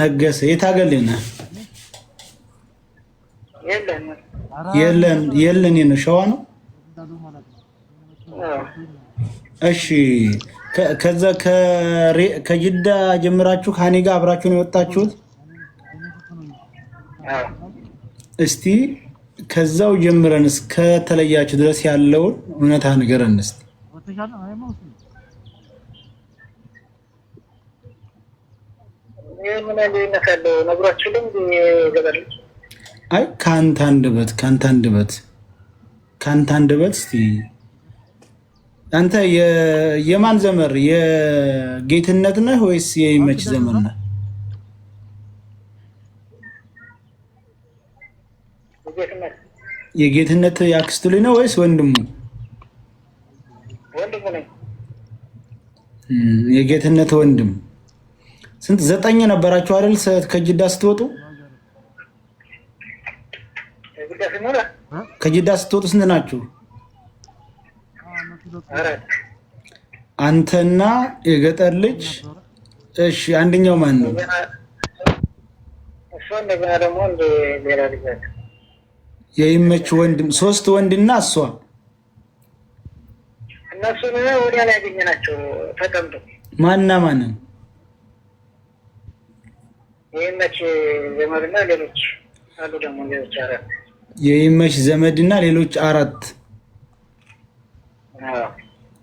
ነገሰ የታገልነ የለን ነው ሸዋ ነው። እሺ ከዛ ከጅዳ ጀምራችሁ ከኔ ጋር አብራችሁ ነው የወጣችሁት? እስቲ ከዛው ጀምረን እስከ ተለያችሁ ድረስ ያለውን እውነታ ንገረን እስቲ። አይ ካንተ አንደበት እስቲ አንተ የማን ዘመር የጌትነት ነህ ወይስ የይመች ዘመን ነህ? የጌትነት ያክስቱ ልጅ ነው ወይስ ወንድሙ? የጌትነት ወንድም። ስንት 9 ነበራችሁ አይደል ከጅዳ ስትወጡ? ከጅዳ ስትወጡ ስንት ናችሁ? አንተና የገጠር ልጅ። እሺ አንደኛው ማን ነው? የይመች ወንድም። 3 ወንድና እሷ። እነሱ ነው ወዲያ ላይ ያገኘናቸው ተቀምጠው። ማንና ማንን? የይመች ዘመድና ሌሎች አሉ ደግሞ ሌሎች 4። የይመች ዘመድና ሌሎች 4።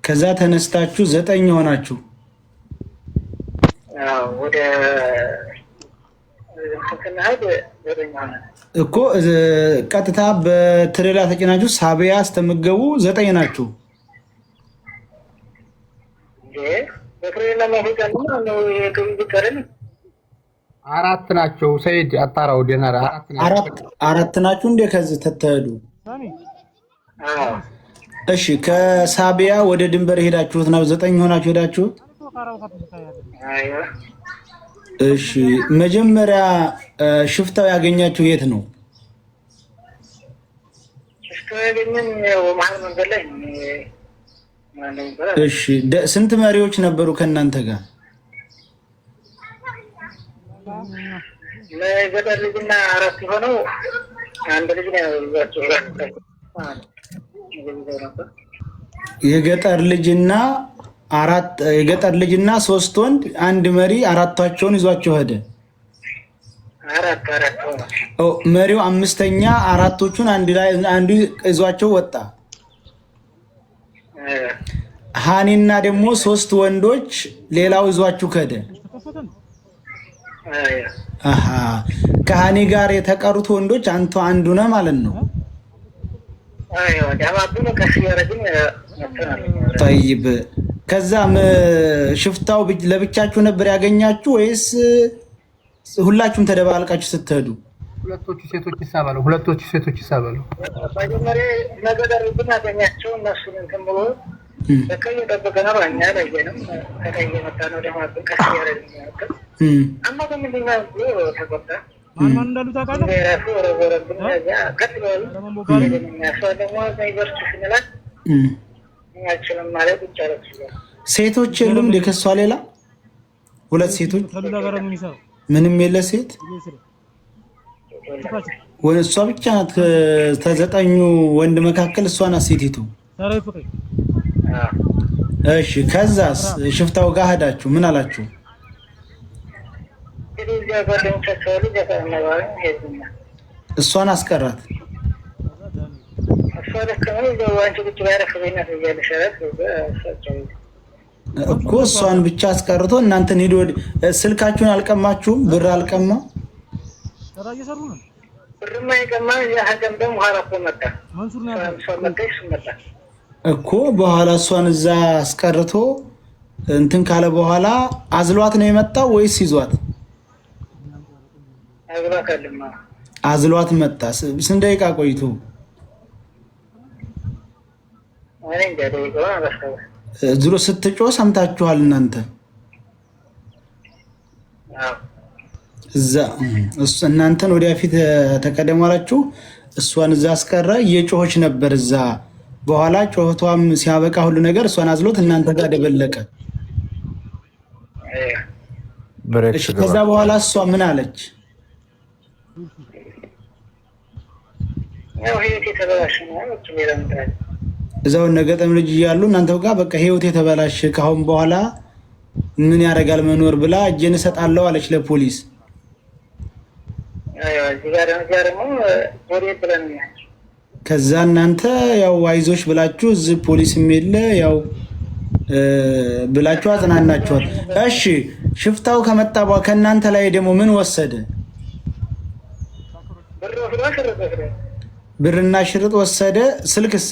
ከዛ ተነስታችሁ 9 ሆናችሁ ወደ እኮ ቀጥታ በትሬላ ተጭናችሁ ሳቢያ ስተምገቡ 9 ናችሁ። አራት ናቸው። ሰይድ አጣራው ዲናር 4 ናችሁ እንዴ? ከዚህ ተተሄዱ። እሺ ከሳቢያ ወደ ድንበር ሄዳችሁት ነው 9 ሆናችሁ ሄዳችሁት? እሺ መጀመሪያ ሽፍታው ያገኛችሁ የት ነው? እሺ ስንት መሪዎች ነበሩ ከእናንተ ጋር? ለገጠር ልጅና 4 ሆነው አንድ ልጅ ነው ያለው። የገጠር ልጅና 3 ወንድ አንድ መሪ 4ቷቸውን ይዟቸው ሄደ። 4 መሪው 5ኛ 4ቶቹን አንዱ ይዟቸው ወጣ። ሃኒና ደግሞ 3 ወንዶች ሌላው ይዟችሁ ከደ። ከሃኒ ጋር የተቀሩት ወንዶች አንተ አንዱ ነህ ማለት ነው። ጠይብ ከዛም ሽፍታው ለብቻችሁ ነበር ያገኛችሁ ወይስ ሁላችሁም ተደባልቃችሁ ስትሄዱ? ሁለቶቹ ሴቶች ይሳባሉ። መጀመሪያ ነገደር ብናገኛቸው እነሱን እንትን ብሎ በቀይ ጠበቀ ነው። እኛ ለየንም ከቀይ መጣ ነው ደግሞ ቀስ ያረግ ነው። አማ ከምንድን ነው ተቆጣ ማን እንዳሉ ታውቃለህ? የራሱ ወረወረብን ያ ቀጥሏል። ደግሞ ዩኒቨርሲቲ ስንላት ያችንም ማለት ይቻላል። ሴቶች የሉም ከሷ ሌላ 2 ሴቶች ምንም የለ ሴት ወይ እሷ ብቻ ናት። ከ9 ወንድ መካከል እሷ ናት ሴቲቱ። እሺ ከዛስ ሽፍታው ጋር ሄዳችሁ ምን አላችሁ? እሷን አስቀራት። እኮ እሷን ብቻ አስቀርቶ እናንተን ሄዶ ስልካችሁን አልቀማችሁም? ብር አልቀማ? እኮ በኋላ እሷን እዛ አስቀርቶ እንትን ካለ በኋላ አዝሏት ነው የመጣው ወይስ ይዟት? አዝሏት መጣ። ስንት ደቂቃ ቆይቶ? ዝሮ ስትጮህ ሰምታችኋል እናንተ እዛ እናንተን ወደፊት ተቀደሙ አላችሁ። እሷን እዛ አስቀረ። እየጮኸች ነበር እዛ። በኋላ ጮህቷም ሲያበቃ ሁሉ ነገር እሷን አዝሎት እናንተ ጋር ደበለቀ። እሺ ከዛ በኋላ እሷ ምን አለች? ያው ህይወት የተበላሸ ነው። ሌላ ምንድን እዛው ነገጠም ልጅ እያሉ እናንተ ጋር በቃ ህይወት የተበላሸ ካሁን በኋላ ምን ያደርጋል መኖር ብላ እጄን እሰጣለሁ አለች ለፖሊስ። ከዛ እናንተ ያው አይዞሽ ብላችሁ እዚህ ፖሊስም የለ ያው ብላችሁ አጽናናችኋል። እሺ ሽፍታው ከመጣ በኋላ ከእናንተ ላይ ደግሞ ምን ወሰደ? ብርና ሽርጥ ወሰደ። ስልክሳ?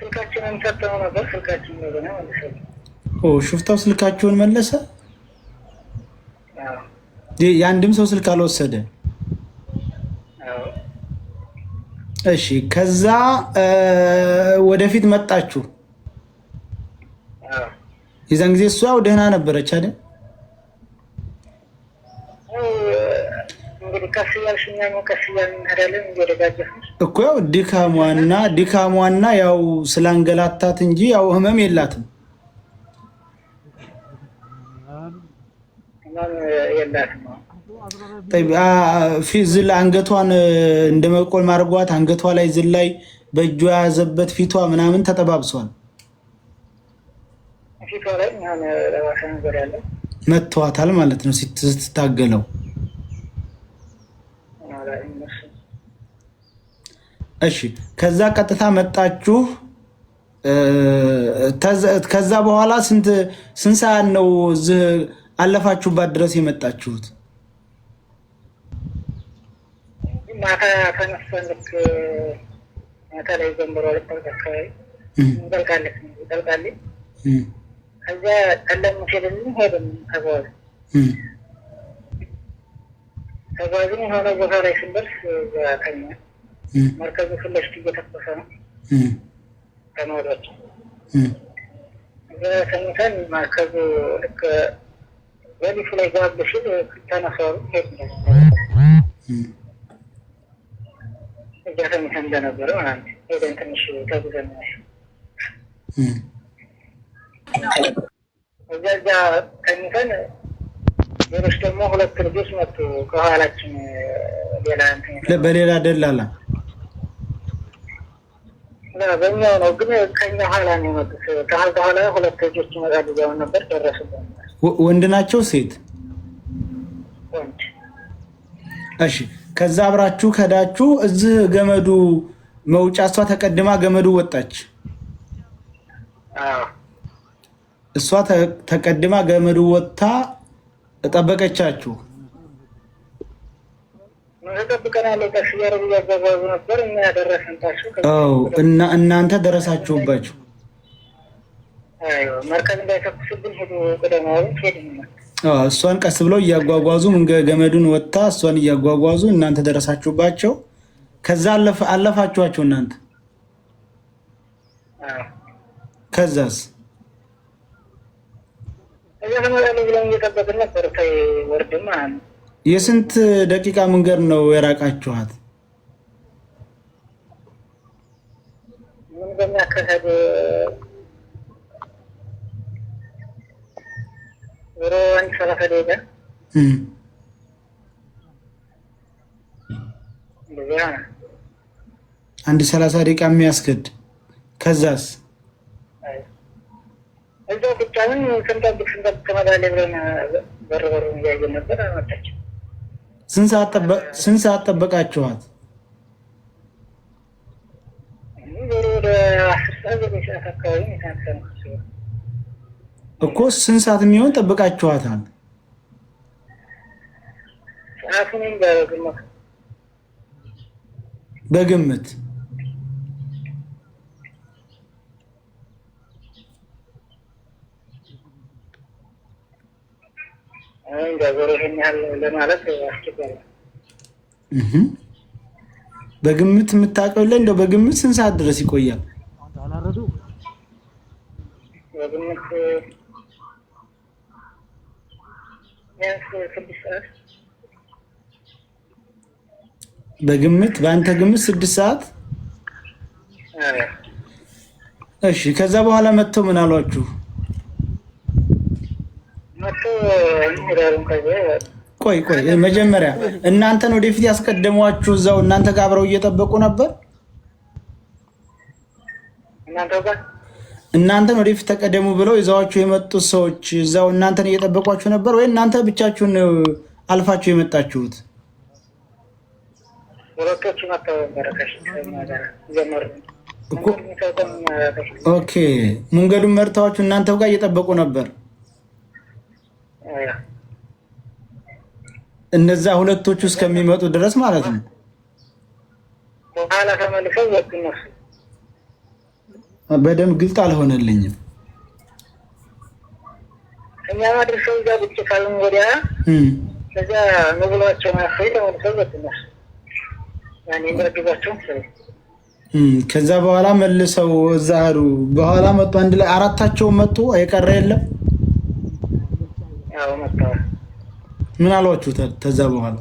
ስልካችንን ሰጠው ነበር። ስልካችን ነው ማለት ሽፍታው ስልካችሁን መለሰ? የአንድም ሰው ስልክ አልወሰደ? እሺ ከዛ ወደፊት መጣችሁ። የዛን ጊዜ እሷ ያው ደህና ነበረች አይደል? እኮ ያው ድካሟና ያው ስላንገላታት እንጂ ያው ህመም የላትም። ዝል አንገቷን እንደመቆል ማርጓት አንገቷ ላይ ዝል ላይ በእጇ የያዘበት ፊቷ ምናምን ተጠባብሷል። መተዋታል ማለት ነው ስትታገለው። እሺ ከዛ ቀጥታ መጣችሁ። ከዛ በኋላ ስንት ሰዓት ነው እዚህ አለፋችሁባት ድረስ የመጣችሁት? ማታ ተነስተን ልክ ማታ ላይ ጀምሮ አካባቢ እንጠልቃለን። ከዛ ቀለም ሲልን ሄድን ተጓዝን። የሆነ ቦታ ላይ ስንደርስ ተኛ። መርከዙ ፊት ለፊት እየተኮሰ ነው ከመውጣቱ። ተኝተን መርከዙ ልክ በሊፉ ላይ ጋብ ሲል ተነሳሩ ሄድ ተኝተን እንደነበረ ማለት ሄደን ትንሽ ተጉዘን እዛ ተኝተን ሌሎች ደግሞ ሁለት ልጆች መጡ ከኋላችን። በሌላ ደላላ በኛው ነው ግን ከኛ ኋላ ነው የመጡት። ከኋላ ሁለት ልጆች ይመጣሉ ብለው ነበር። ደረሱበት። ወንድ ናቸው ሴት? ወንድ። እሺ ከዛ አብራችሁ ከዳችሁ። እዚህ ገመዱ መውጫ እሷ ተቀድማ ገመዱ ወጣች። እሷ ተቀድማ ገመዱ ወጥታ ጠበቀቻችሁ። እናንተ ደረሳችሁባችሁ። እሷን ቀስ ብለው እያጓጓዙ ገመዱን ወጥታ እሷን እያጓጓዙ እናንተ ደረሳችሁባቸው። ከዛ አለፋችኋቸው እናንተ። ከዛስ የስንት ደቂቃ መንገድ ነው የራቃችኋት? አንድ 30 ደቂቃ የሚያስገድ። ከዛስ እዛው ብቻውን ስንጠብቅ ከመዳሌ ብለን በርበሩን እያየን ነበር። አመጣች። ስንት ሰዓት ጠበቃችኋት? ወደ 10 ሰዓት አካባቢ እኮ ስንት ሰዓት የሚሆን ጠብቃችኋታል? ሰዓቱን በግምት በግምት የምታውቀው ላይ እንደው በግምት ስንት ሰዓት ድረስ ይቆያል? በግምት በአንተ ግምት 6 ሰዓት። እሺ ከዛ በኋላ መጥተው ምን አሏችሁ? መጥቶ እንሄዳለን። ከዚያ ቆይ መጀመሪያ እናንተን ወደፊት ያስቀደሟችሁ እዛው እናንተ ጋር አብረው እየጠበቁ ነበር? እናንተን ወደፊት ተቀደሙ ብለው ይዘዋችሁ የመጡት ሰዎች እዛው እናንተን እየጠበቋችሁ ነበር ወይ እናንተ ብቻችሁን አልፋችሁ የመጣችሁት? ወረቀቱ መጣው በረከሽ ጀመር። ኦኬ መንገዱን መርታችሁ እናንተው ጋር እየጠበቁ ነበር። እነዛ ሁለቶቹ እስከሚመጡ ድረስ ማለት ነው። በኋላ ተመልሰው ወጡ እነሱ። በደንብ ግልጽ አልሆነልኝም። እኛ ማድረሰው እዛ ብቻ ካልን ወዲያ ከዛ ንብሏቸው ማፈይ ተመልሰው ወጡ እነሱ። ያኔ እንደረግባቸው ከዛ በኋላ መልሰው እዛ አሉ። በኋላ መጡ፣ አንድ ላይ አራታቸው መጡ። የቀረ የለም። ያው መጣ። ምን አሏችሁ? ተዛ በኋላ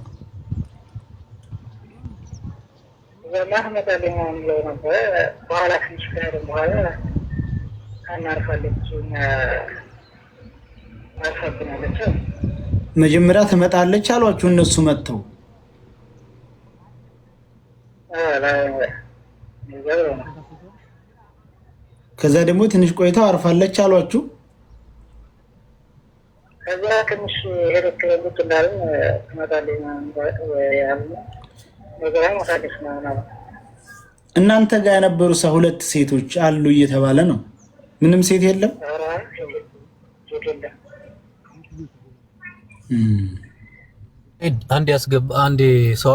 ዘማህ መጣለኝ ነው ነበር። በኋላ ትንሽ ከሄድን በኋላ እናርፋለች አልፈብናለች። መጀመሪያ ትመጣለች አሏችሁ እነሱ መጥተው። ከዛ ደግሞ ትንሽ ቆይተው አርፋለች አሏችሁ። ከዛ ትንሽ ሄደክ ልክ እንዳልን ትመጣለች ያሉ ነገር ማሳደስ ነው። እናንተ ጋር የነበሩ ሁለት ሴቶች አሉ እየተባለ ነው። ምንም ሴት የለም?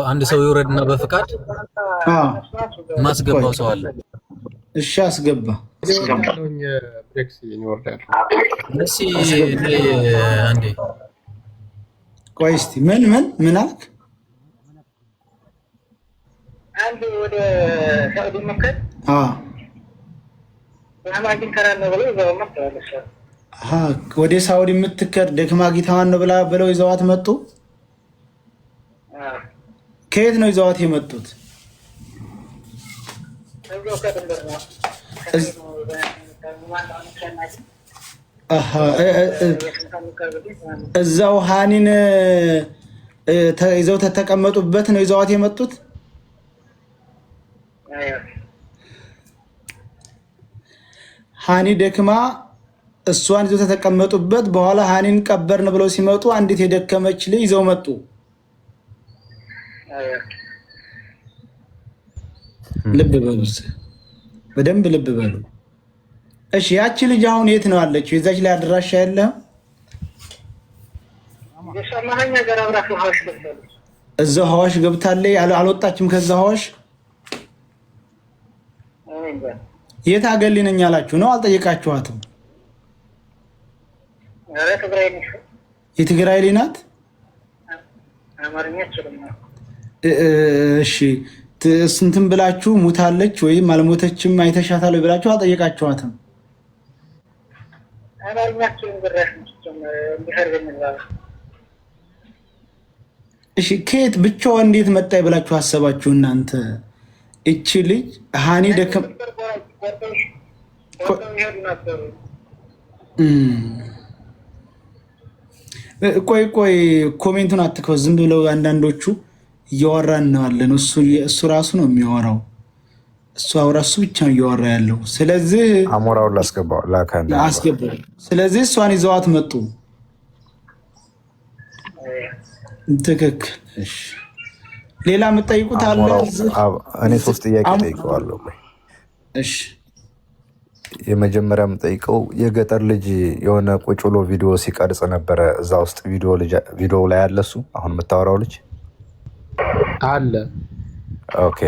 አንድ ሰው ይውረድና በፍቃድ ማስገባው ሰው አለ። እሺ አስገባ። ቆይ እስኪ ምን አልክ? አንድ ወደ ሳውዲ መከት ወደ ሳውዲ የምትከር ደክማ ጌታዋን ነው ብለው ይዘዋት መጡ። ከየት ነው ይዘዋት የመጡት? እዛው ሃኒን ይዘው ተቀመጡበት ነው ይዘዋት የመጡት። ሃኒ ደክማ እሷን ይዘው ተቀመጡበት። በኋላ ሃኒን ቀበርን ብለው ሲመጡ አንዲት የደከመች ልጅ ይዘው መጡ። ልብ በሉ፣ በደንብ ልብ በሉ። እሺ ያቺ ልጅ አሁን የት ነው አለችው? የዛች ላይ አድራሻ የለህም? እዛው ሐዋሽ ገብታለች። አልወጣችም ከዛ ሐዋሽ። የት አገል ነኝ አላችሁ ነው? አልጠየቃችኋትም? የትግራይ ልጅ ናት። እሺ ስንትን ብላችሁ ሙታለች ወይም አልሞተችም አይተሻታል ብላችሁ አልጠየቃችኋትም? እሺ ከየት ብቻዋ እንዴት መጣይ ብላችሁ አሰባችሁ እናንተ? እቺ ልጅ ሃኒ ደከም ቆይ ኮሜንቱን አትከው። ዝም ብለው አንዳንዶቹ እያወራን ነው ያለን። እሱ ራሱ ነው የሚያወራው። እሱ ብቻ ነው እያወራ ያለው። ስለዚህ አሞራውን ላስገባው አስገባው። ስለዚህ እሷን ይዘዋት መጡ። ትክክል። እሺ ሌላ የምትጠይቁት አለ? እኔ 3 ጥያቄ ጠይቀዋለሁ። እሺ የመጀመሪያ የምጠይቀው የገጠር ልጅ የሆነ ቁጭ ብሎ ቪዲዮ ሲቀርጽ ነበረ። እዛ ውስጥ ቪዲዮ ላይ ያለ እሱ አሁን የምታወራው ልጅ አለ። ኦኬ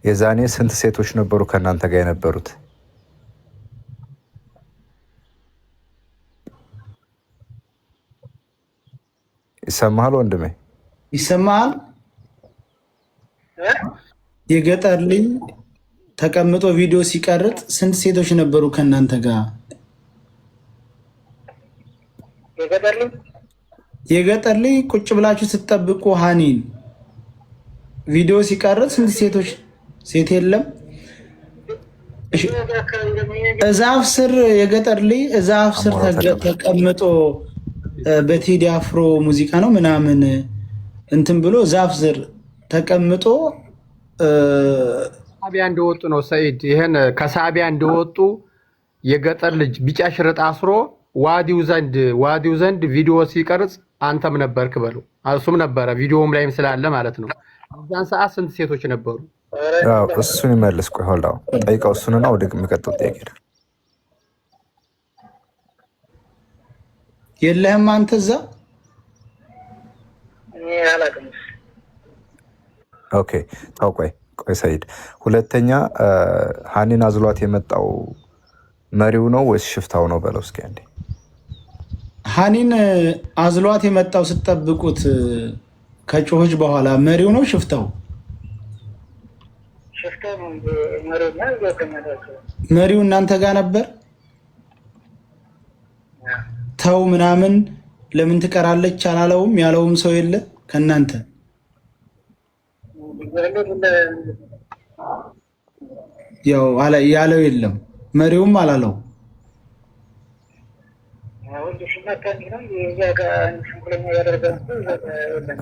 የዛኔ ስንት ሴቶች ነበሩ ከእናንተ ጋር የነበሩት? ይሰማሃል ወንድሜ? ይሰማሃል? የገጠር ልጅ ተቀምጦ ቪዲዮ ሲቀርጥ ስንት ሴቶች ነበሩ ከእናንተ ጋር? የገጠር ልጅ ቁጭ ብላችሁ ስትጠብቁ ሃኒን ቪዲዮ ሲቀርጥ ስንት ሴቶች? ሴት የለም? እዛፍ ስር የገጠር ልጅ እዛፍ ስር ተቀምጦ በቴዲ አፍሮ ሙዚቃ ነው ምናምን እንትን ብሎ ዛፍ ስር ተቀምጦ ሳቢያ እንደወጡ ነው ሰይድ። ይሄን ከሳቢያ እንደወጡ የገጠር ልጅ ቢጫ ሽርጥ አስሮ ዋዲው ዘንድ ቪዲዮ ሲቀርጽ አንተም ነበርክ በሉ። እሱም ነበረ ቪዲዮም ላይም ስላለ ማለት ነው። እዛን ሰዓት ስንት ሴቶች ነበሩ? አዎ እሱን ይመልስ። ቆይ ሆላው ጠይቀው እሱንና ወደ የሚቀጥለው ጥያቄ ነው። የለህም አንተ እዛ? ኦኬ ታው ቆይ ሰይድ፣ ሁለተኛ ሀኒን አዝሏት የመጣው መሪው ነው ወይስ ሽፍታው ነው በለው እስኪ አንዴ። ሀኒን አዝሏት የመጣው ስትጠብቁት ከጮሆች በኋላ መሪው ነው ሽፍታው? መሪው እናንተ ጋር ነበር? ተው ምናምን ለምን ትቀራለች አላለውም? ያለውም ሰው የለ ከእናንተ? ያው ያለው የለም መሪውም አላለው።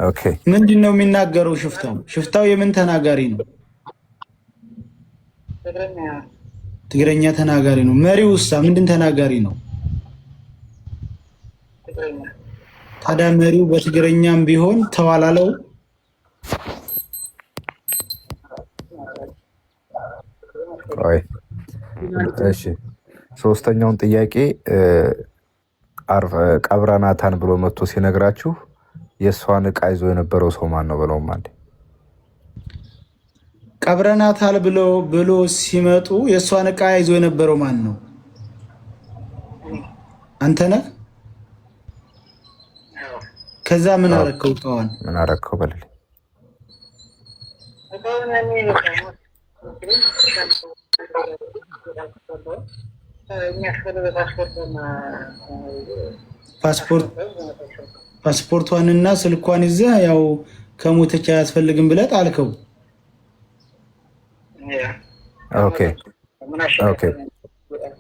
ኦኬ ምንድን ነው የሚናገረው ሽፍታው? ሽፍታው የምን ተናጋሪ ነው? ትግረኛ ተናጋሪ ነው። መሪው ውሳ ምንድን ተናጋሪ ነው? ታዲያ መሪው በትግረኛም ቢሆን ተዋላለው? እሺ ሶስተኛውን ጥያቄ ቀብረናታን ብሎ መጥቶ ሲነግራችሁ የእሷን ዕቃ ይዞ የነበረው ሰው ማን ነው ብለውም አንዴ። ቀብረናታል ብሎ ሲመጡ የእሷን ዕቃ ይዞ የነበረው ማን ነው? አንተ ነህ? ከዛ ምን አረከው? እቃዋን ምን አረከው በለኝ። ፓስፖርቷንና ስልኳን ይዘህ ያው ከሞተች አያስፈልግም ብለህ ጣልከው።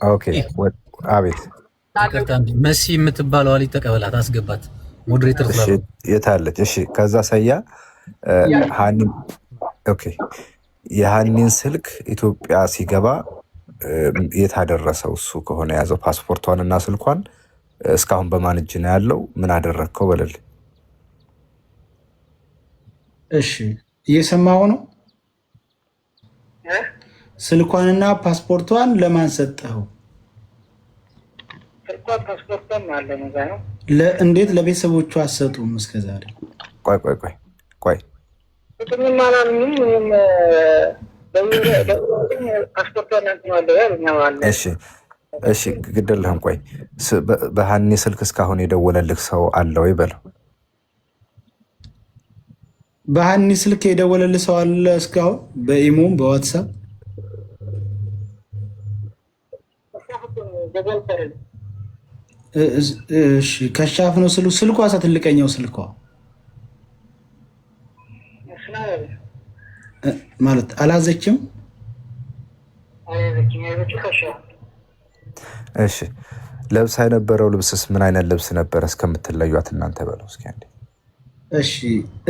ኦኬ አቤት። መሲ የምትባለው ልጅ ተቀበላት፣ አስገባት። ሞዴሬተር የታለች? እሺ ከዛ ሰያ የሀኒን ስልክ ኢትዮጵያ ሲገባ የታደረሰው እሱ ከሆነ ያዘው ፓስፖርቷን እና ስልኳን እስካሁን በማን እጅ ነው ያለው? ምን አደረግከው በለል። እሺ እየሰማው ነው። ስልኳንና ፓስፖርቷን ለማን ሰጠኸው? እንዴት ለቤተሰቦቹ አሰጡም እስከዛሬ? ቆይ እሺ ግደልህም። ቆይ በሀኒ ስልክ እስካሁን የደወለልህ ሰው አለ ወይ በለው። በሀኒ ስልክ የደወለልህ ሰው አለ እስካሁን? በኢሞም በዋትሳፕ? እሺ ከሻፍ ነው ስልኳ ትልቀኛው ስልኳ ማለት አላዘችም። እሺ ለብሳ የነበረው ልብስስ ምን አይነት ልብስ ነበር እስከምትለዩት እናንተ በለው እስኪ አንዴ። እሺ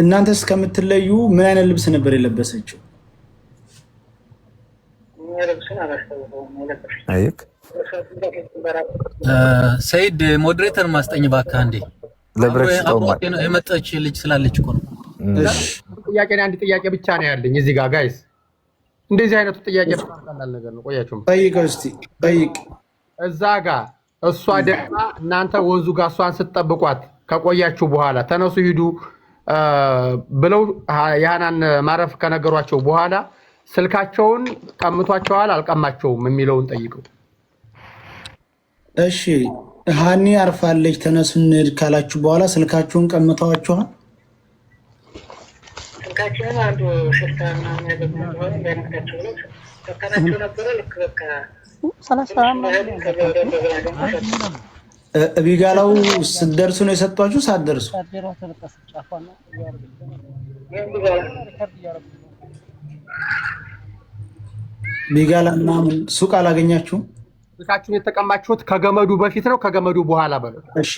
እናንተ እስከምትለዩ ምን አይነት ልብስ ነበር የለበሰችው? አይክ ሰይድ ሞዴሬተር ማስጠኝ ባካ እንዴ። ለብረሽ የመጣች ልጅ ስላለች እኮ ነው። አንድ ጥያቄ ብቻ ነው ያለኝ እዚህ ጋር ጋይስ። እንደዚህ አይነቱ ጥያቄ ቀላል ነገር ነው። ቆያችሁ ጠይቀው እስቲ ጠይቅ። እዛ ጋር እሷ ደግሞ እናንተ ወንዙ ጋር እሷን ስትጠብቋት ከቆያችሁ በኋላ ተነሱ ሂዱ ብለው ያናን ማረፍ ከነገሯቸው በኋላ ስልካቸውን ቀምቷቸዋል አልቀማቸውም የሚለውን ጠይቀው። እሺ ሀኒ አርፋለች ተነሱ እንሂድ ካላችሁ በኋላ ስልካችሁን ቀምተዋችኋል? ስልካችንን አንዱ ሽፍታና ያገኘ እንዳይነካቸው ብለው ተከናቸው ነበረ። ልክ በቃ ቢጋላው ስትደርሱ ነው የሰጧችሁ? ሳትደርሱ ቢጋላ ምናምን ሱቅ አላገኛችሁም? ስልካችሁን የተቀማችሁት ከገመዱ በፊት ነው ከገመዱ በኋላ በለው። እሺ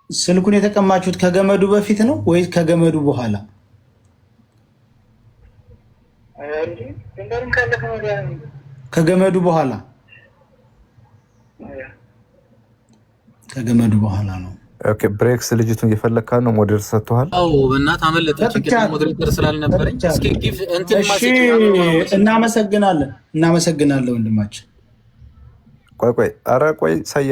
ስልኩን የተቀማችሁት ከገመዱ በፊት ነው ወይስ ከገመዱ በኋላ? ከገመዱ በኋላ ከገመዱ በኋላ ነው። ኦኬ ብሬክስ ልጅቱን እየፈለካ ነው። ሞዴሬተር ሰጥቷል። አዎ በእናትህ አመለጠች። ሞዴሬተር ስላልነበረኝ እስኪ ጊቭ እንትን ማስክ እናመሰግናለን ወንድማችን። ቆይ ኧረ ቆይ ሳያ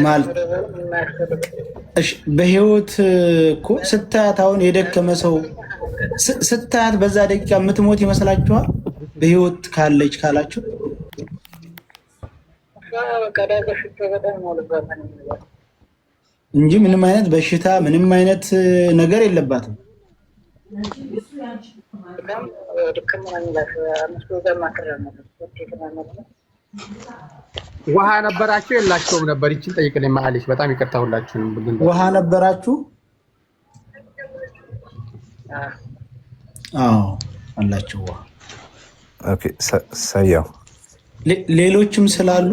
ማለት በህይወት እኮ ስታያት አሁን የደከመ ሰው ስታያት በዛ ደቂቃ የምትሞት ይመስላችኋል? በህይወት ካለች ካላችሁ እንጂ ምንም አይነት በሽታ ምንም አይነት ነገር የለባትም። ውሃ ነበራችሁ የላቸውም ነበር? ይችን ጠይቅልኝ ማለሽ። በጣም ይቅርታ ሁላችሁንም። ውሃ ነበራችሁ? አዎ አላችሁ ውሃ። ኦኬ ሳያው ሌሎችም ስላሉ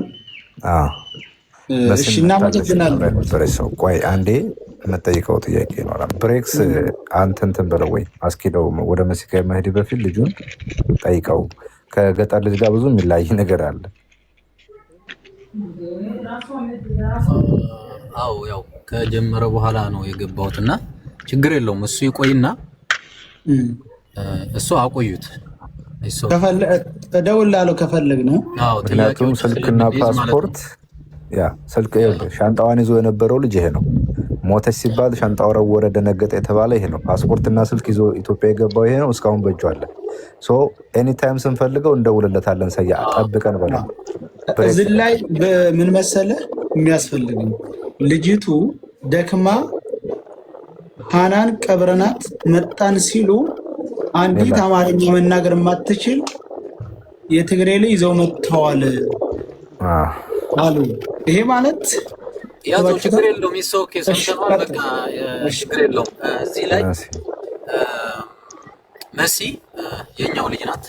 እሺ እናመሰግናለን። ቆይ አንዴ የምጠይቀው ጥያቄ ይኖራል። ብሬክስ አንተ እንትን በለው ወይ አስኪደው ወደ መሲካ መሄድ በፊት ልጁን ጠይቀው። ከገጠር ልጅ ጋር ብዙ የሚለያይ ነገር አለ። አዎ ያው ከጀመረ በኋላ ነው የገባሁት እና ችግር የለውም እሱ ይቆይና እሱ አቆዩት። እደውልልሃለሁ ከፈለግ ነው። ምክንያቱም ስልክና ፓስፖርት ስልክ ሻንጣዋን ይዞ የነበረው ልጅ ይሄ ነው። ሞተች ሲባል ሻንጣው ወረወረ ደነገጠ የተባለ ይሄ ነው። ፓስፖርትና ስልክ ይዞ ኢትዮጵያ የገባው ይሄ ነው። እስካሁን በእጁ አለ። ኤኒታይም ስንፈልገው እንደውልለታለን። ሰያ ጠብቀን በለ። እዚህ ላይ ምን መሰለህ የሚያስፈልገው ልጅቱ ደክማ ሃናን ቀብረናት መጣን ሲሉ አንዲት አማርኛ መናገር የማትችል የትግሬ ልጅ ይዘው መጥተዋል አሉ። ይሄ ማለት ያው ችግር የለውም። ይሶክ ሰምተናል። በቃ ችግር የለውም። እዚህ ላይ መሲ የኛው ልጅ ናት።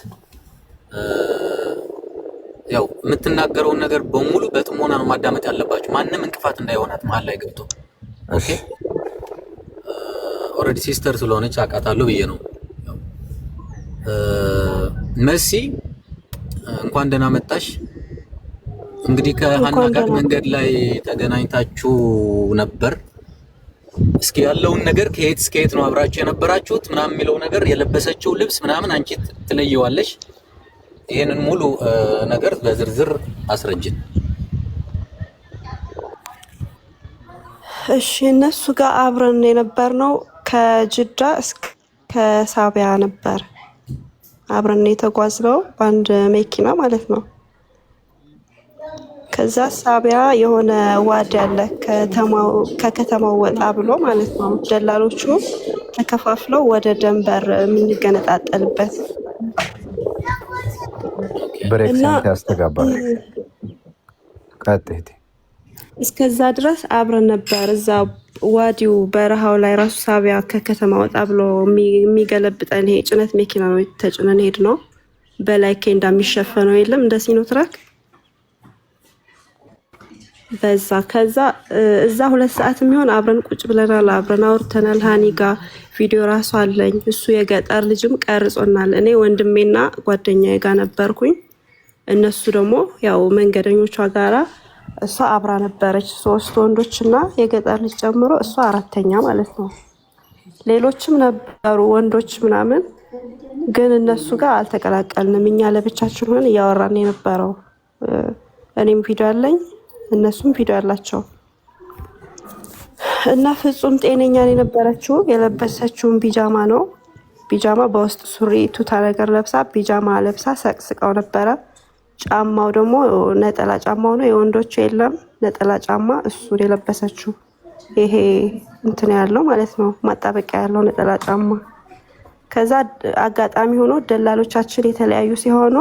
ያው የምትናገረውን ነገር በሙሉ በጥሞና ነው ማዳመጥ ያለባችሁ። ማንም እንቅፋት እንዳይሆናት መሀል ላይ ገብቶ ኦኬ። ኦልሬዲ ሲስተር ስለሆነች አውቃታለሁ ብዬ ነው። መሲ እንኳን ደህና መጣሽ። እንግዲህ ከሃና ጋር መንገድ ላይ ተገናኝታችሁ ነበር። እስኪ ያለውን ነገር ከየት እስከ የት ነው አብራችሁ የነበራችሁት ምናምን የሚለው ነገር፣ የለበሰችው ልብስ ምናምን አንቺ ትለየዋለሽ። ይሄንን ሙሉ ነገር በዝርዝር አስረጅን። እሺ እነሱ ጋር አብረን የነበርነው ከጅዳ እስከ ሳቢያ ነበር። አብረን የተጓዝነው በአንድ መኪና ማለት ነው። ከዛ ሳቢያ የሆነ ዋድ ያለ ከከተማው ወጣ ብሎ ማለት ነው። ደላሎቹ ተከፋፍለው ወደ ደንበር የምንገነጣጠልበት ብሬክስ ያስተጋባል። እስከዛ ድረስ አብረን ነበር። እዛ ዋዲው በረሃው ላይ ራሱ ሳቢያ ከከተማ ወጣ ብሎ የሚገለብጠን ይሄ ጭነት መኪና ነው ተጭነን ሄድ ነው። በላይ ኬንዳ የሚሸፈነው የለም እንደ ሲኖትራክ በዛ። ከዛ እዛ 2 ሰዓት የሚሆን አብረን ቁጭ ብለናል። አብረን አውርተናል። ሃኒ ጋር ቪዲዮ ራሱ አለኝ። እሱ የገጠር ልጅም ቀርጾናል። እኔ ወንድሜና ጓደኛዬ ጋር ነበርኩኝ። እነሱ ደግሞ ያው መንገደኞቿ ጋራ እሷ አብራ ነበረች። 3 ወንዶችና የገጠር ልጅ ጨምሮ እሷ 4ተኛ ማለት ነው። ሌሎችም ነበሩ ወንዶች ምናምን፣ ግን እነሱ ጋር አልተቀላቀልንም። እኛ ለብቻችን ሆነን እያወራን የነበረው። እኔም ቪዲዮ አለኝ እነሱም ቪዲዮ አላቸው። እና ፍጹም ጤነኛ የነበረችው የለበሰችውን ቢጃማ ነው። ቢጃማ በውስጥ ሱሪ ቱታ ነገር ለብሳ ቢጃማ ለብሳ ሰቅስቀው ነበረ። ጫማው ደግሞ ነጠላ ጫማው ነው። የወንዶቹ የለም ነጠላ ጫማ፣ እሱን የለበሰችው ይሄ እንትን ያለው ማለት ነው፣ ማጣበቂያ ያለው ነጠላ ጫማ። ከዛ አጋጣሚ ሆኖ ደላሎቻችን የተለያዩ ሲሆኑ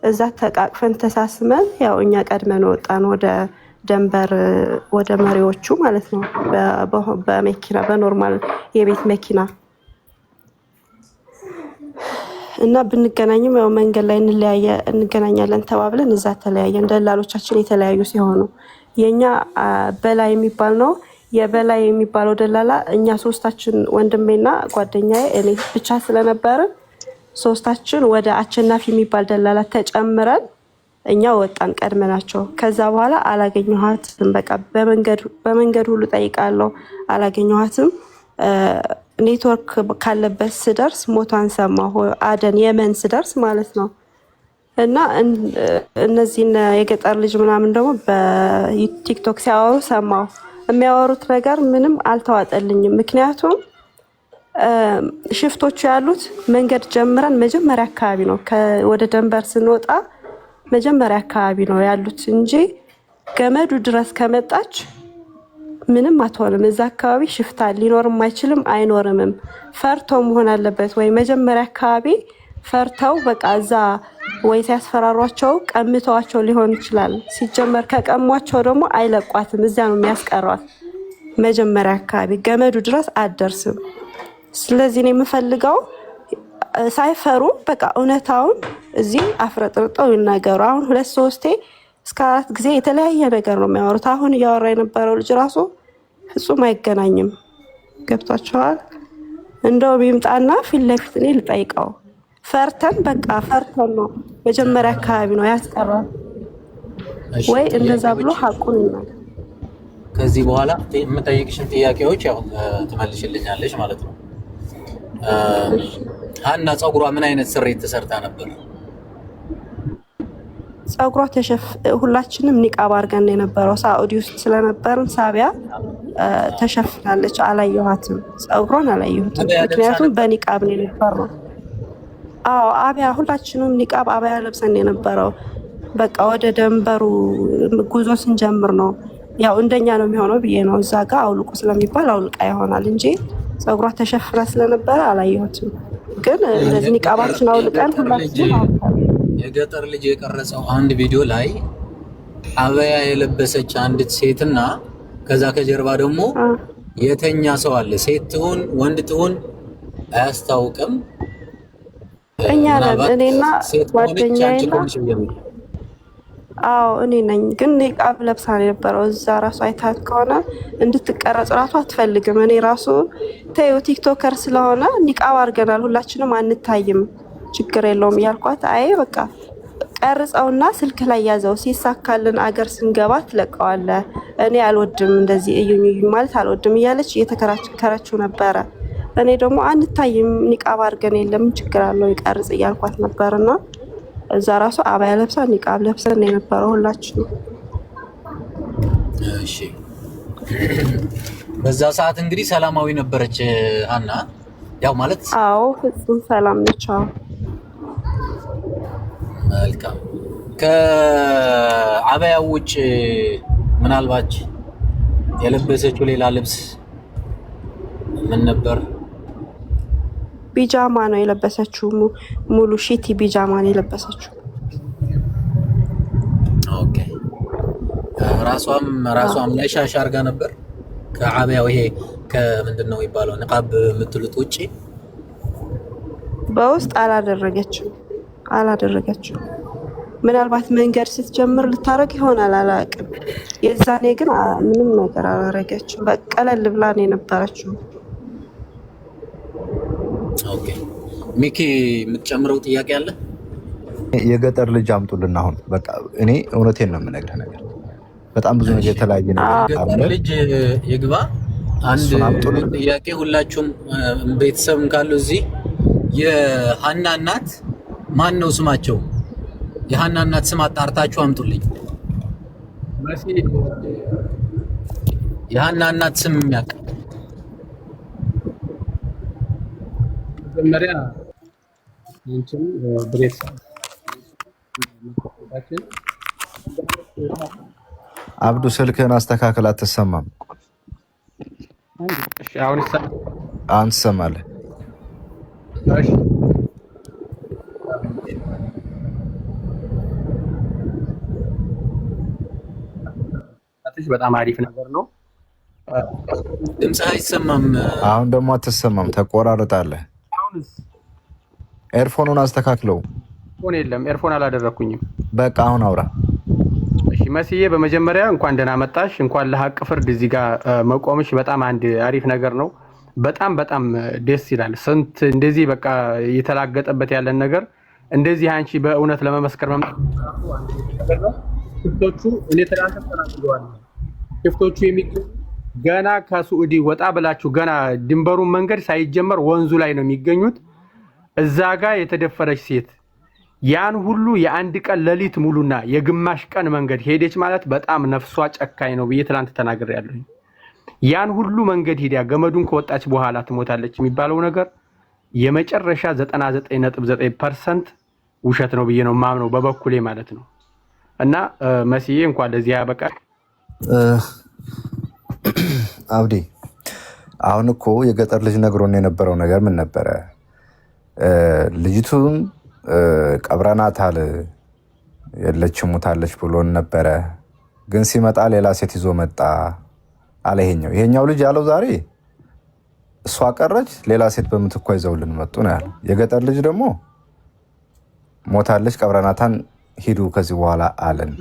እዛ ተቃቅፈን ተሳስመን ያው እኛ ቀድመን ወጣን ወደ ደንበር ወደ መሪዎቹ ማለት ነው። በመኪና በኖርማል የቤት መኪና እና ብንገናኝም ያው መንገድ ላይ እንገናኛለን ተባብለን እዛ ተለያየን። ደላሎቻችን የተለያዩ ሲሆኑ የኛ በላይ የሚባል ነው። የበላይ የሚባለው ደላላ እኛ ሶስታችን ወንድሜና ጓደኛዬ እኔ ብቻ ስለነበርን ሶስታችን ወደ አሸናፊ የሚባል ደላላ ተጨምረን እኛ ወጣን ቀድመናቸው። ከዛ በኋላ አላገኘኋትም። በቃ በመንገድ ሁሉ ጠይቃለሁ፣ አላገኘኋትም። ኔትወርክ ካለበት ስደርስ ሞቷን ሰማሁ። አደን የመን ስደርስ ማለት ነው። እና እነዚህን የገጠር ልጅ ምናምን ደግሞ በቲክቶክ ሲያወሩ ሰማሁ። የሚያወሩት ነገር ምንም አልተዋጠልኝም። ምክንያቱም ሽፍቶቹ ያሉት መንገድ ጀምረን መጀመሪያ አካባቢ ነው፣ ወደ ደንበር ስንወጣ መጀመሪያ አካባቢ ነው ያሉት እንጂ ገመዱ ድረስ ከመጣች ምንም አትሆንም። እዛ አካባቢ ሽፍታ ሊኖርም አይችልም አይኖርምም። ፈርተው መሆን አለበት ወይ መጀመሪያ አካባቢ ፈርተው በቃ እዛ ወይ ሲያስፈራሯቸው ቀምተዋቸው ሊሆን ይችላል። ሲጀመር ከቀሟቸው ደግሞ አይለቋትም፣ እዚያ ነው የሚያስቀሯት። መጀመሪያ አካባቢ ገመዱ ድረስ አትደርስም። ስለዚህ ነው የምፈልገው ሳይፈሩ በቃ እውነታውን እዚህ አፍረጥርጠው ይናገሩ። አሁን 2-3 እስከ 4 ጊዜ የተለያየ ነገር ነው የሚያወሩት። አሁን እያወራ የነበረው ልጅ ራሱ ፍጹም አይገናኝም። ገብቷቸዋል። እንደውም ይምጣና ፊት ለፊት እኔ ልጠይቀው። ፈርተን ነው መጀመሪያ አካባቢ ነው ያስቀራል ወይ እንደዛ ብሎ ሀቁን ይናገር። ከዚህ በኋላ የምጠይቅሽን ጥያቄዎች ያው ትመልሽልኛለሽ ማለት ነው። ሀና ፀጉሯ ምን አይነት ስሬት ተሰርታ ነበር? ፀጉሯ ሁላችንም ኒቃብ አድርገን የነበረው ሳኡዲ ውስጥ ስለነበርን ሳቢያ ተሸፍናለች። አላየኋትም፣ ፀጉሯን አላየሁትም። ምክንያቱም በኒቃብ ነው የነበረው። አዎ አብያ፣ ሁላችንም ኒቃብ አብያ ለብሰን የነበረው። በቃ ወደ ደንበሩ ጉዞ ስንጀምር ነው ያው እንደኛ ነው የሚሆነው ብዬ ነው። እዛ ጋር አውልቁ ስለሚባል አውልቃ ይሆናል እንጂ ፀጉሯ ተሸፍና ስለነበረ አላየሁትም። ግን እንደዚህ ኒቃባችን አውልቀን ሁላችንም የገጠር ልጅ የቀረጸው አንድ ቪዲዮ ላይ አበያ የለበሰች አንዲት ሴትና ከዛ ከጀርባ ደግሞ የተኛ ሰው አለ። ሴት ትሁን ወንድ ትሁን አያስታውቅም። እኛ ነን፣ እኔና ጓደኛዬና አዎ እኔ ነኝ። ግን ኒቃብ ለብሳ ነው የነበረው። እዛ ራሱ አይታት ከሆነ እንድትቀረጽ ራሱ አትፈልግም። እኔ ራሱ ተይው ቲክቶከር ስለሆነ ኒቃብ አድርገናል ሁላችንም አንታይም፣ ችግር የለውም እያልኳት አይ በቃ ቀርጸውና ስልክ ላይ ያዘው ሲሳካልን አገር ስንገባ ትለቀዋለ። እኔ አልወድም እንደዚህ እዩኝ ማለት አልወድም እያለች እየተከራከረችው ነበረ። እኔ ደግሞ አንታይም ኒቃብ አድርገን የለም ችግር አለው ይቀርጽ እያልኳት ነበርና እዛ ራሱ አባያ ለብሳ ኒቃብ ለብሰን የነበረው ሁላችንም። እሺ በዛ ሰዓት እንግዲህ ሰላማዊ ነበረች ሀና ያው ማለት? አዎ ፍጹም ሰላም ነች። አዎ መልካም። ከአበያው ውጭ ምናልባት የለበሰችው ሌላ ልብስ ምን ነበር? ቢጃማ ነው የለበሰችው። ሙሉ ሺቲ ቢጃማ ነው የለበሰችው። ኦኬ። ራሷም ላይ ሻሽ አድርጋ ነበር ከአበያው ይሄ ከምንድን ነው የሚባለው ንቃብ የምትሉት ውጪ በውስጥ አላደረገችም። ምናልባት መንገድ ስትጀምር ልታረግ ይሆናል አላውቅም። የዛኔ ግን ምንም ነገር አላረገችም። በቀለል ብላ ነው የነበረችው። ኦኬ ሚኪ የምትጨምረው ጥያቄ አለ? የገጠር ልጅ አምጡልና አሁን በቃ እኔ እውነቴን ነው የምነግርህ ነገር በጣም ብዙ ነገር የተለያየ ነገር የገጠር ልጅ ይግባ። አንድ ጥያቄ ሁላችሁም ቤተሰብም ካሉ እዚህ የሀና እናት ማን ነው ስማቸው? የሀና እናት ስም አጣርታችሁ አምጡልኝ። የሀና እናት ስም የሚያውቅ መጀመሪያ እንትን ብሬስ አብዱ ስልክህን አስተካክል፣ አትሰማም። እሺ አሁን ይሰማል? አሁን ትሰማለህ። እሺ በጣም አሪፍ ነገር ነው። ድምጽ አይሰማም። አሁን ደግሞ አትሰማም፣ ተቆራርጣለህ። ኤርፎኑን አስተካክለው። ፎን የለም፣ ኤርፎን አላደረኩኝም። በቃ አሁን አውራ። እሺ መስዬ፣ በመጀመሪያ እንኳን ደህና መጣሽ። እንኳን ለሀቅ ፍርድ እዚህ ጋር መቆምሽ በጣም አንድ አሪፍ ነገር ነው። በጣም ደስ ይላል። ስንት እንደዚህ በቃ የተላገጠበት ያለን ነገር እንደዚህ አንቺ በእውነት ለመመስከር ሽፍቶቹ እኔ ትናንት ተናግረዋል። ሽፍቶቹ የሚገኙ ገና ከሱዑዲ ወጣ ብላችሁ ገና ድንበሩን መንገድ ሳይጀመር ወንዙ ላይ ነው የሚገኙት። እዛ ጋር የተደፈረች ሴት ያን ሁሉ የአንድ ቀን ሌሊት ሙሉና የግማሽ ቀን መንገድ ሄደች ማለት በጣም ነፍሷ ጨካኝ ነው ብዬ ትናንት ተናግሬያለሁ። ያን ሁሉ መንገድ ሄዳ ገመዱን ከወጣች በኋላ ትሞታለች የሚባለው ነገር የመጨረሻ 99.9% ውሸት ነው ብዬ ነው ማምነው በበኩሌ ማለት ነው። እና መስዬ እንኳን ለዚህ ያበቃል። አብዲ አሁን እኮ የገጠር ልጅ ነግሮን የነበረው ነገር ምን ነበረ? ልጅቱን ቀብረናታል የለችም ሞታለች ብሎን ነበረ። ግን ሲመጣ ሌላ ሴት ይዞ መጣ አለ። ይሄኛው ልጅ ያለው ዛሬ እሷ ቀረች፣ ሌላ ሴት በምትኳ ይዘውልን መጡ ነው ያለው። የገጠር ልጅ ደግሞ ሞታለች ቀብረናታን ሂዱ ከዚህ በኋላ አለን።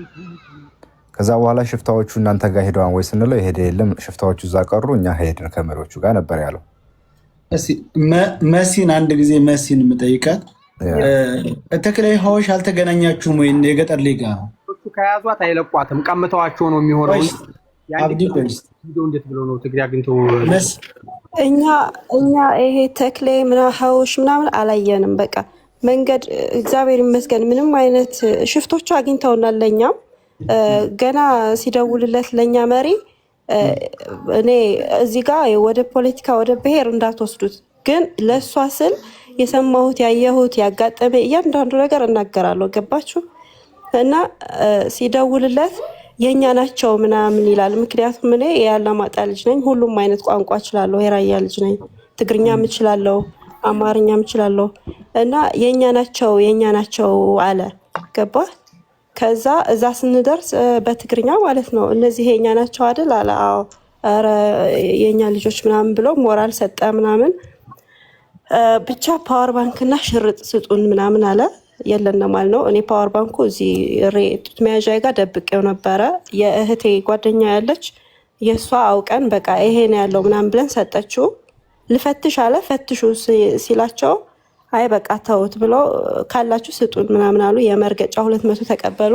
ከዛ በኋላ ሽፍታዎቹ እናንተ ጋር ሄደዋን ወይ ስንለው የሄደ የለም ሽፍታዎቹ እዛ ቀሩ፣ እኛ ሄድን ከመሪዎቹ ጋር ነበር ያለው። መሲን አንድ ጊዜ መሲን የምጠይቃት ተክላይ ሀዋሽ አልተገናኛችሁም ወይ? የገጠር ሊጋ ከያዟት አይለቋትም፣ ቀምተዋቸው ነው የሚሆነው። እንዴት ብሎ ነው ትግሬ አግኝተው? እኛ ይሄ ተክሌ ሀዋሽ ምናምን አላየንም። በቃ መንገድ እግዚአብሔር ይመስገን ምንም አይነት ሽፍቶቹ አግኝተውናል። ለእኛም ገና ሲደውልለት ለእኛ መሪ እኔ እዚህ ጋር ወደ ፖለቲካ ወደ ብሔር እንዳትወስዱት፣ ግን ለእሷ ስል የሰማሁት ያየሁት ያጋጠመ እያንዳንዱ ነገር እናገራለሁ። ገባችሁ? እና ሲደውልለት የእኛ ናቸው ምናምን ይላል። ምክንያቱም እኔ የአላማጣ ልጅ ነኝ፣ ሁሉም አይነት ቋንቋ እችላለሁ። የራያ ልጅ ነኝ፣ ትግርኛም እችላለሁ፣ አማርኛም እችላለሁ። እና የእኛ ናቸው አለ። ገባ? ከዛ እዛ ስንደርስ በትግርኛ ማለት ነው እነዚህ የእኛ ናቸው አይደል አለ። አዎ ኧረ የእኛ ልጆች ምናምን ብሎ ሞራል ሰጠ ምናምን። ብቻ ፓወር ባንክና ሽርጥ ስጡን ምናምን አለ። የለን ማለት ነው። እኔ ፓወር ባንኩ እዚህ ጡት መያዣ ጋር ደብቄው ነበረ። የእህቴ ጓደኛ ያለች የእሷ አውቀን በቃ ይሄ ነው ያለው ምናምን ብለን ሰጠችው። ልፈትሽ አለ። ፈትሹ ሲላቸው አይ በቃ ተውት ብሎ ካላችሁ ስጡን ምናምን አሉ። የመርገጫ 200 ተቀበሉ።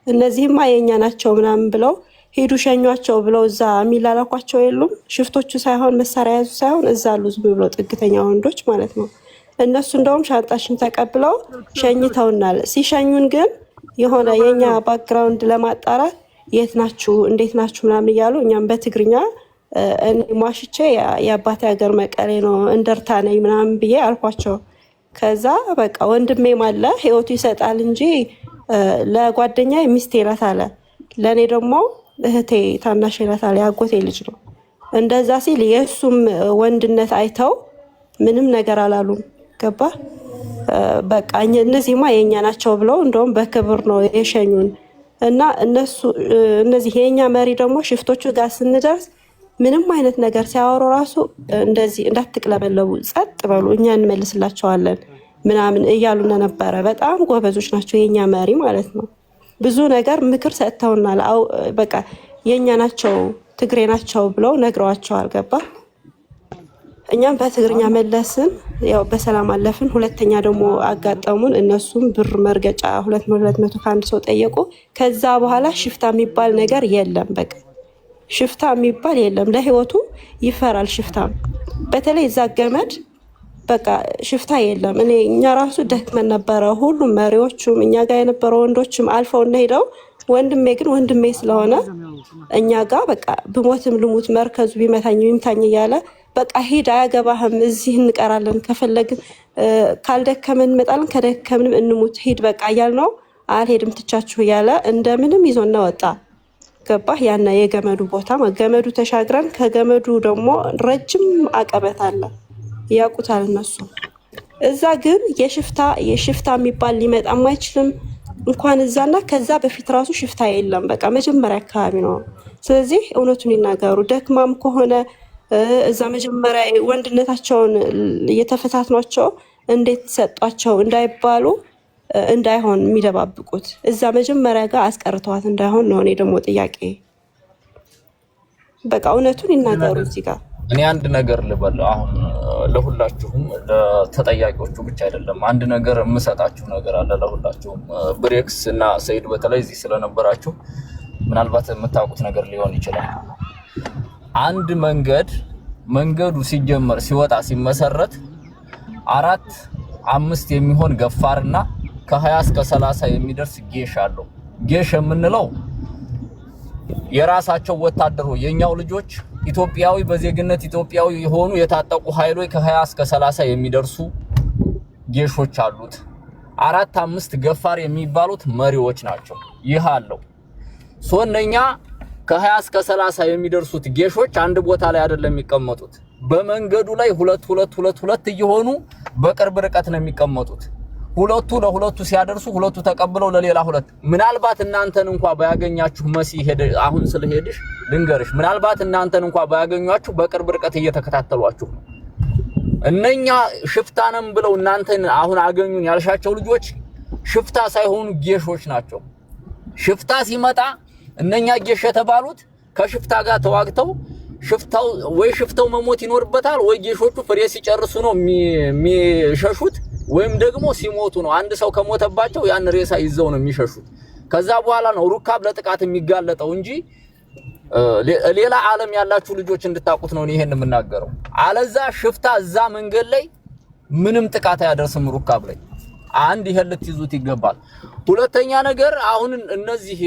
እነዚህማ የእኛ ናቸው ምናምን ብለው ሄዱ ሸኟቸው ብለው እዛ የሚላላኳቸው የሉም ሽፍቶቹ ሳይሆን መሳሪያ ያዙ ሳይሆን እዛ አሉ ዝም ብለው ጥግተኛ ወንዶች ማለት ነው። እነሱ እንደውም ሻንጣሽን ተቀብለው ሸኝተውናል። ሲሸኙን ግን የሆነ የኛ ባክግራውንድ ለማጣራት የት ናችሁ እንዴት ናችሁ ምናምን እያሉ እኛም በትግርኛ እኔ ሟሽቼ የአባቴ ሀገር መቀሌ ነው እንደርታ ነኝ ምናምን ብዬ አልኳቸው። ከዛ በቃ ወንድሜ ማለ ህይወቱ ይሰጣል እንጂ ለጓደኛ ሚስቴ ናት አለ። ለእኔ ደግሞ እህቴ ታናሽ ናት አለ። ያጎቴ ልጅ ነው። እንደዛ ሲል የእሱም ወንድነት አይተው ምንም ነገር አላሉም። ገባ? በቃ እነዚህማ የእኛ ናቸው ብለው እንደውም በክብር ነው የሸኙን። እና እነዚህ የእኛ መሪ ደግሞ ሽፍቶቹ ጋር ስንደርስ ምንም አይነት ነገር ሲያወሩ ራሱ እንደዚህ እንዳትቅለበለቡ ጸጥ በሉ እኛ እንመልስላቸዋለን ምናምን እያሉን ነበረ። በጣም ጎበዞች ናቸው የእኛ መሪ ማለት ነው። ብዙ ነገር ምክር ሰጥተውናል። በቃ የእኛ ናቸው ትግሬ ናቸው ብለው ነግረዋቸዋል። ገባ? እኛም በትግርኛ መለስን፣ ያው በሰላም አለፍን። ሁለተኛ ደግሞ አጋጠሙን። እነሱም ብር መርገጫ 200 ከአንድ ሰው ጠየቁ። ከዛ በኋላ ሽፍታ የሚባል ነገር የለም። በቃ ሽፍታ የሚባል የለም። ለህይወቱ ይፈራል ሽፍታም። በተለይ እዛ ገመድ በቃ ሽፍታ የለም። እኛ ራሱ ደክመን ነበረ። ሁሉም መሪዎቹም እኛ ጋር የነበረው ወንዶችም አልፈው ሄደው፣ ወንድሜ ግን ወንድሜ ስለሆነ እኛ ጋር በቃ ብሞትም ልሙት መርከዙ ቢመታኝ ይምታኝ እያለ በቃ ሂድ አያገባህም፣ እዚህ እንቀራለን፣ ከፈለግን ካልደከመን እንመጣለን፣ ከደከምንም እንሙት፣ ሂድ በቃ እያልነው አልሄድም ትቻችሁ እያለ እንደምንም ይዞና ወጣ። ገባህ? ያና የገመዱ ቦታ ገመዱ ተሻግረን ከገመዱ ደግሞ ረጅም አቀበት አለ፣ ያውቁታል እነሱ። እዛ ግን የሽፍታ የሚባል ሊመጣም አይችልም እንኳን እዛና ከዛ በፊት ራሱ ሽፍታ የለም። በቃ መጀመሪያ አካባቢ ነው። ስለዚህ እውነቱን ይናገሩ። ደክማም ከሆነ እዛ መጀመሪያ ወንድነታቸውን እየተፈታትኗቸው እንዴት ሰጧቸው እንዳይባሉ እንዳይሆን የሚደባብቁት እዛ መጀመሪያ ጋር አስቀርተዋት እንዳይሆን ነው። እኔ ደግሞ ጥያቄ በቃ እውነቱን ይናገሩ እዚህ ጋር። እኔ አንድ ነገር ልበል፣ አሁን ለሁላችሁም ለተጠያቂዎቹ ብቻ አይደለም፣ አንድ ነገር የምሰጣችሁ ነገር አለ ለሁላችሁም። ብሬክስ እና ሰይድ በተለይ እዚህ ስለነበራችሁ ምናልባት የምታውቁት ነገር ሊሆን ይችላል። አንድ መንገዱ ሲጀመር ሲወጣ ሲመሰረት 4-5 የሚሆን ገፋርና ከ20 እስከ 30 የሚደርስ ጌሽ አለው። ጌሽ የምንለው የራሳቸው ወታደሮች የኛው ልጆች ኢትዮጵያዊ በዜግነት ኢትዮጵያዊ የሆኑ የታጠቁ ኃይሎች ከ20 እስከ 30 የሚደርሱ ጌሾች አሉት። 4-5 ገፋር የሚባሉት መሪዎች ናቸው። ይህ አለው። ሶነኛ ከ20 እስከ 30 የሚደርሱት ጌሾች አንድ ቦታ ላይ አይደለም የሚቀመጡት። በመንገዱ ላይ ሁለት እየሆኑ በቅርብ ርቀት ነው የሚቀመጡት። ሁለቱ ለሁለቱ ሲያደርሱ ሁለቱ ተቀብለው ለሌላ ሁለት። ምናልባት እናንተን እንኳን ባያገኛችሁ መሲ ሄደ አሁን ስለሄድሽ ልንገርሽ፣ ምናልባት እናንተን እንኳን ባያገኟችሁ በቅርብ ርቀት እየተከታተሏችሁ ነው። እነኛ ሽፍታንም ብለው እናንተን አሁን አገኙን ያልሻቸው ልጆች ሽፍታ ሳይሆኑ ጌሾች ናቸው። ሽፍታ ሲመጣ እነኛ ጌሽ የተባሉት ከሽፍታ ጋር ተዋግተው ሽፍታው መሞት ይኖርበታል ወይ ጌሾቹ ፍሬ ሲጨርሱ ነው የሚሸሹት ወይም ደግሞ ሲሞቱ ነው። አንድ ሰው ከሞተባቸው ያን ሬሳ ይዘው ነው የሚሸሹት። ከዛ በኋላ ነው ሩካብ ለጥቃት የሚጋለጠው እንጂ ሌላ ዓለም ያላችሁ ልጆች እንድታቁት ነው ይሄን የምናገረው። አለዛ ሽፍታ እዛ መንገድ ላይ ምንም ጥቃት አያደርስም ሩካብ ላይ። አንድ ይሄን ልትይዙት ይገባል። ሁለተኛ ነገር አሁን እነዚህ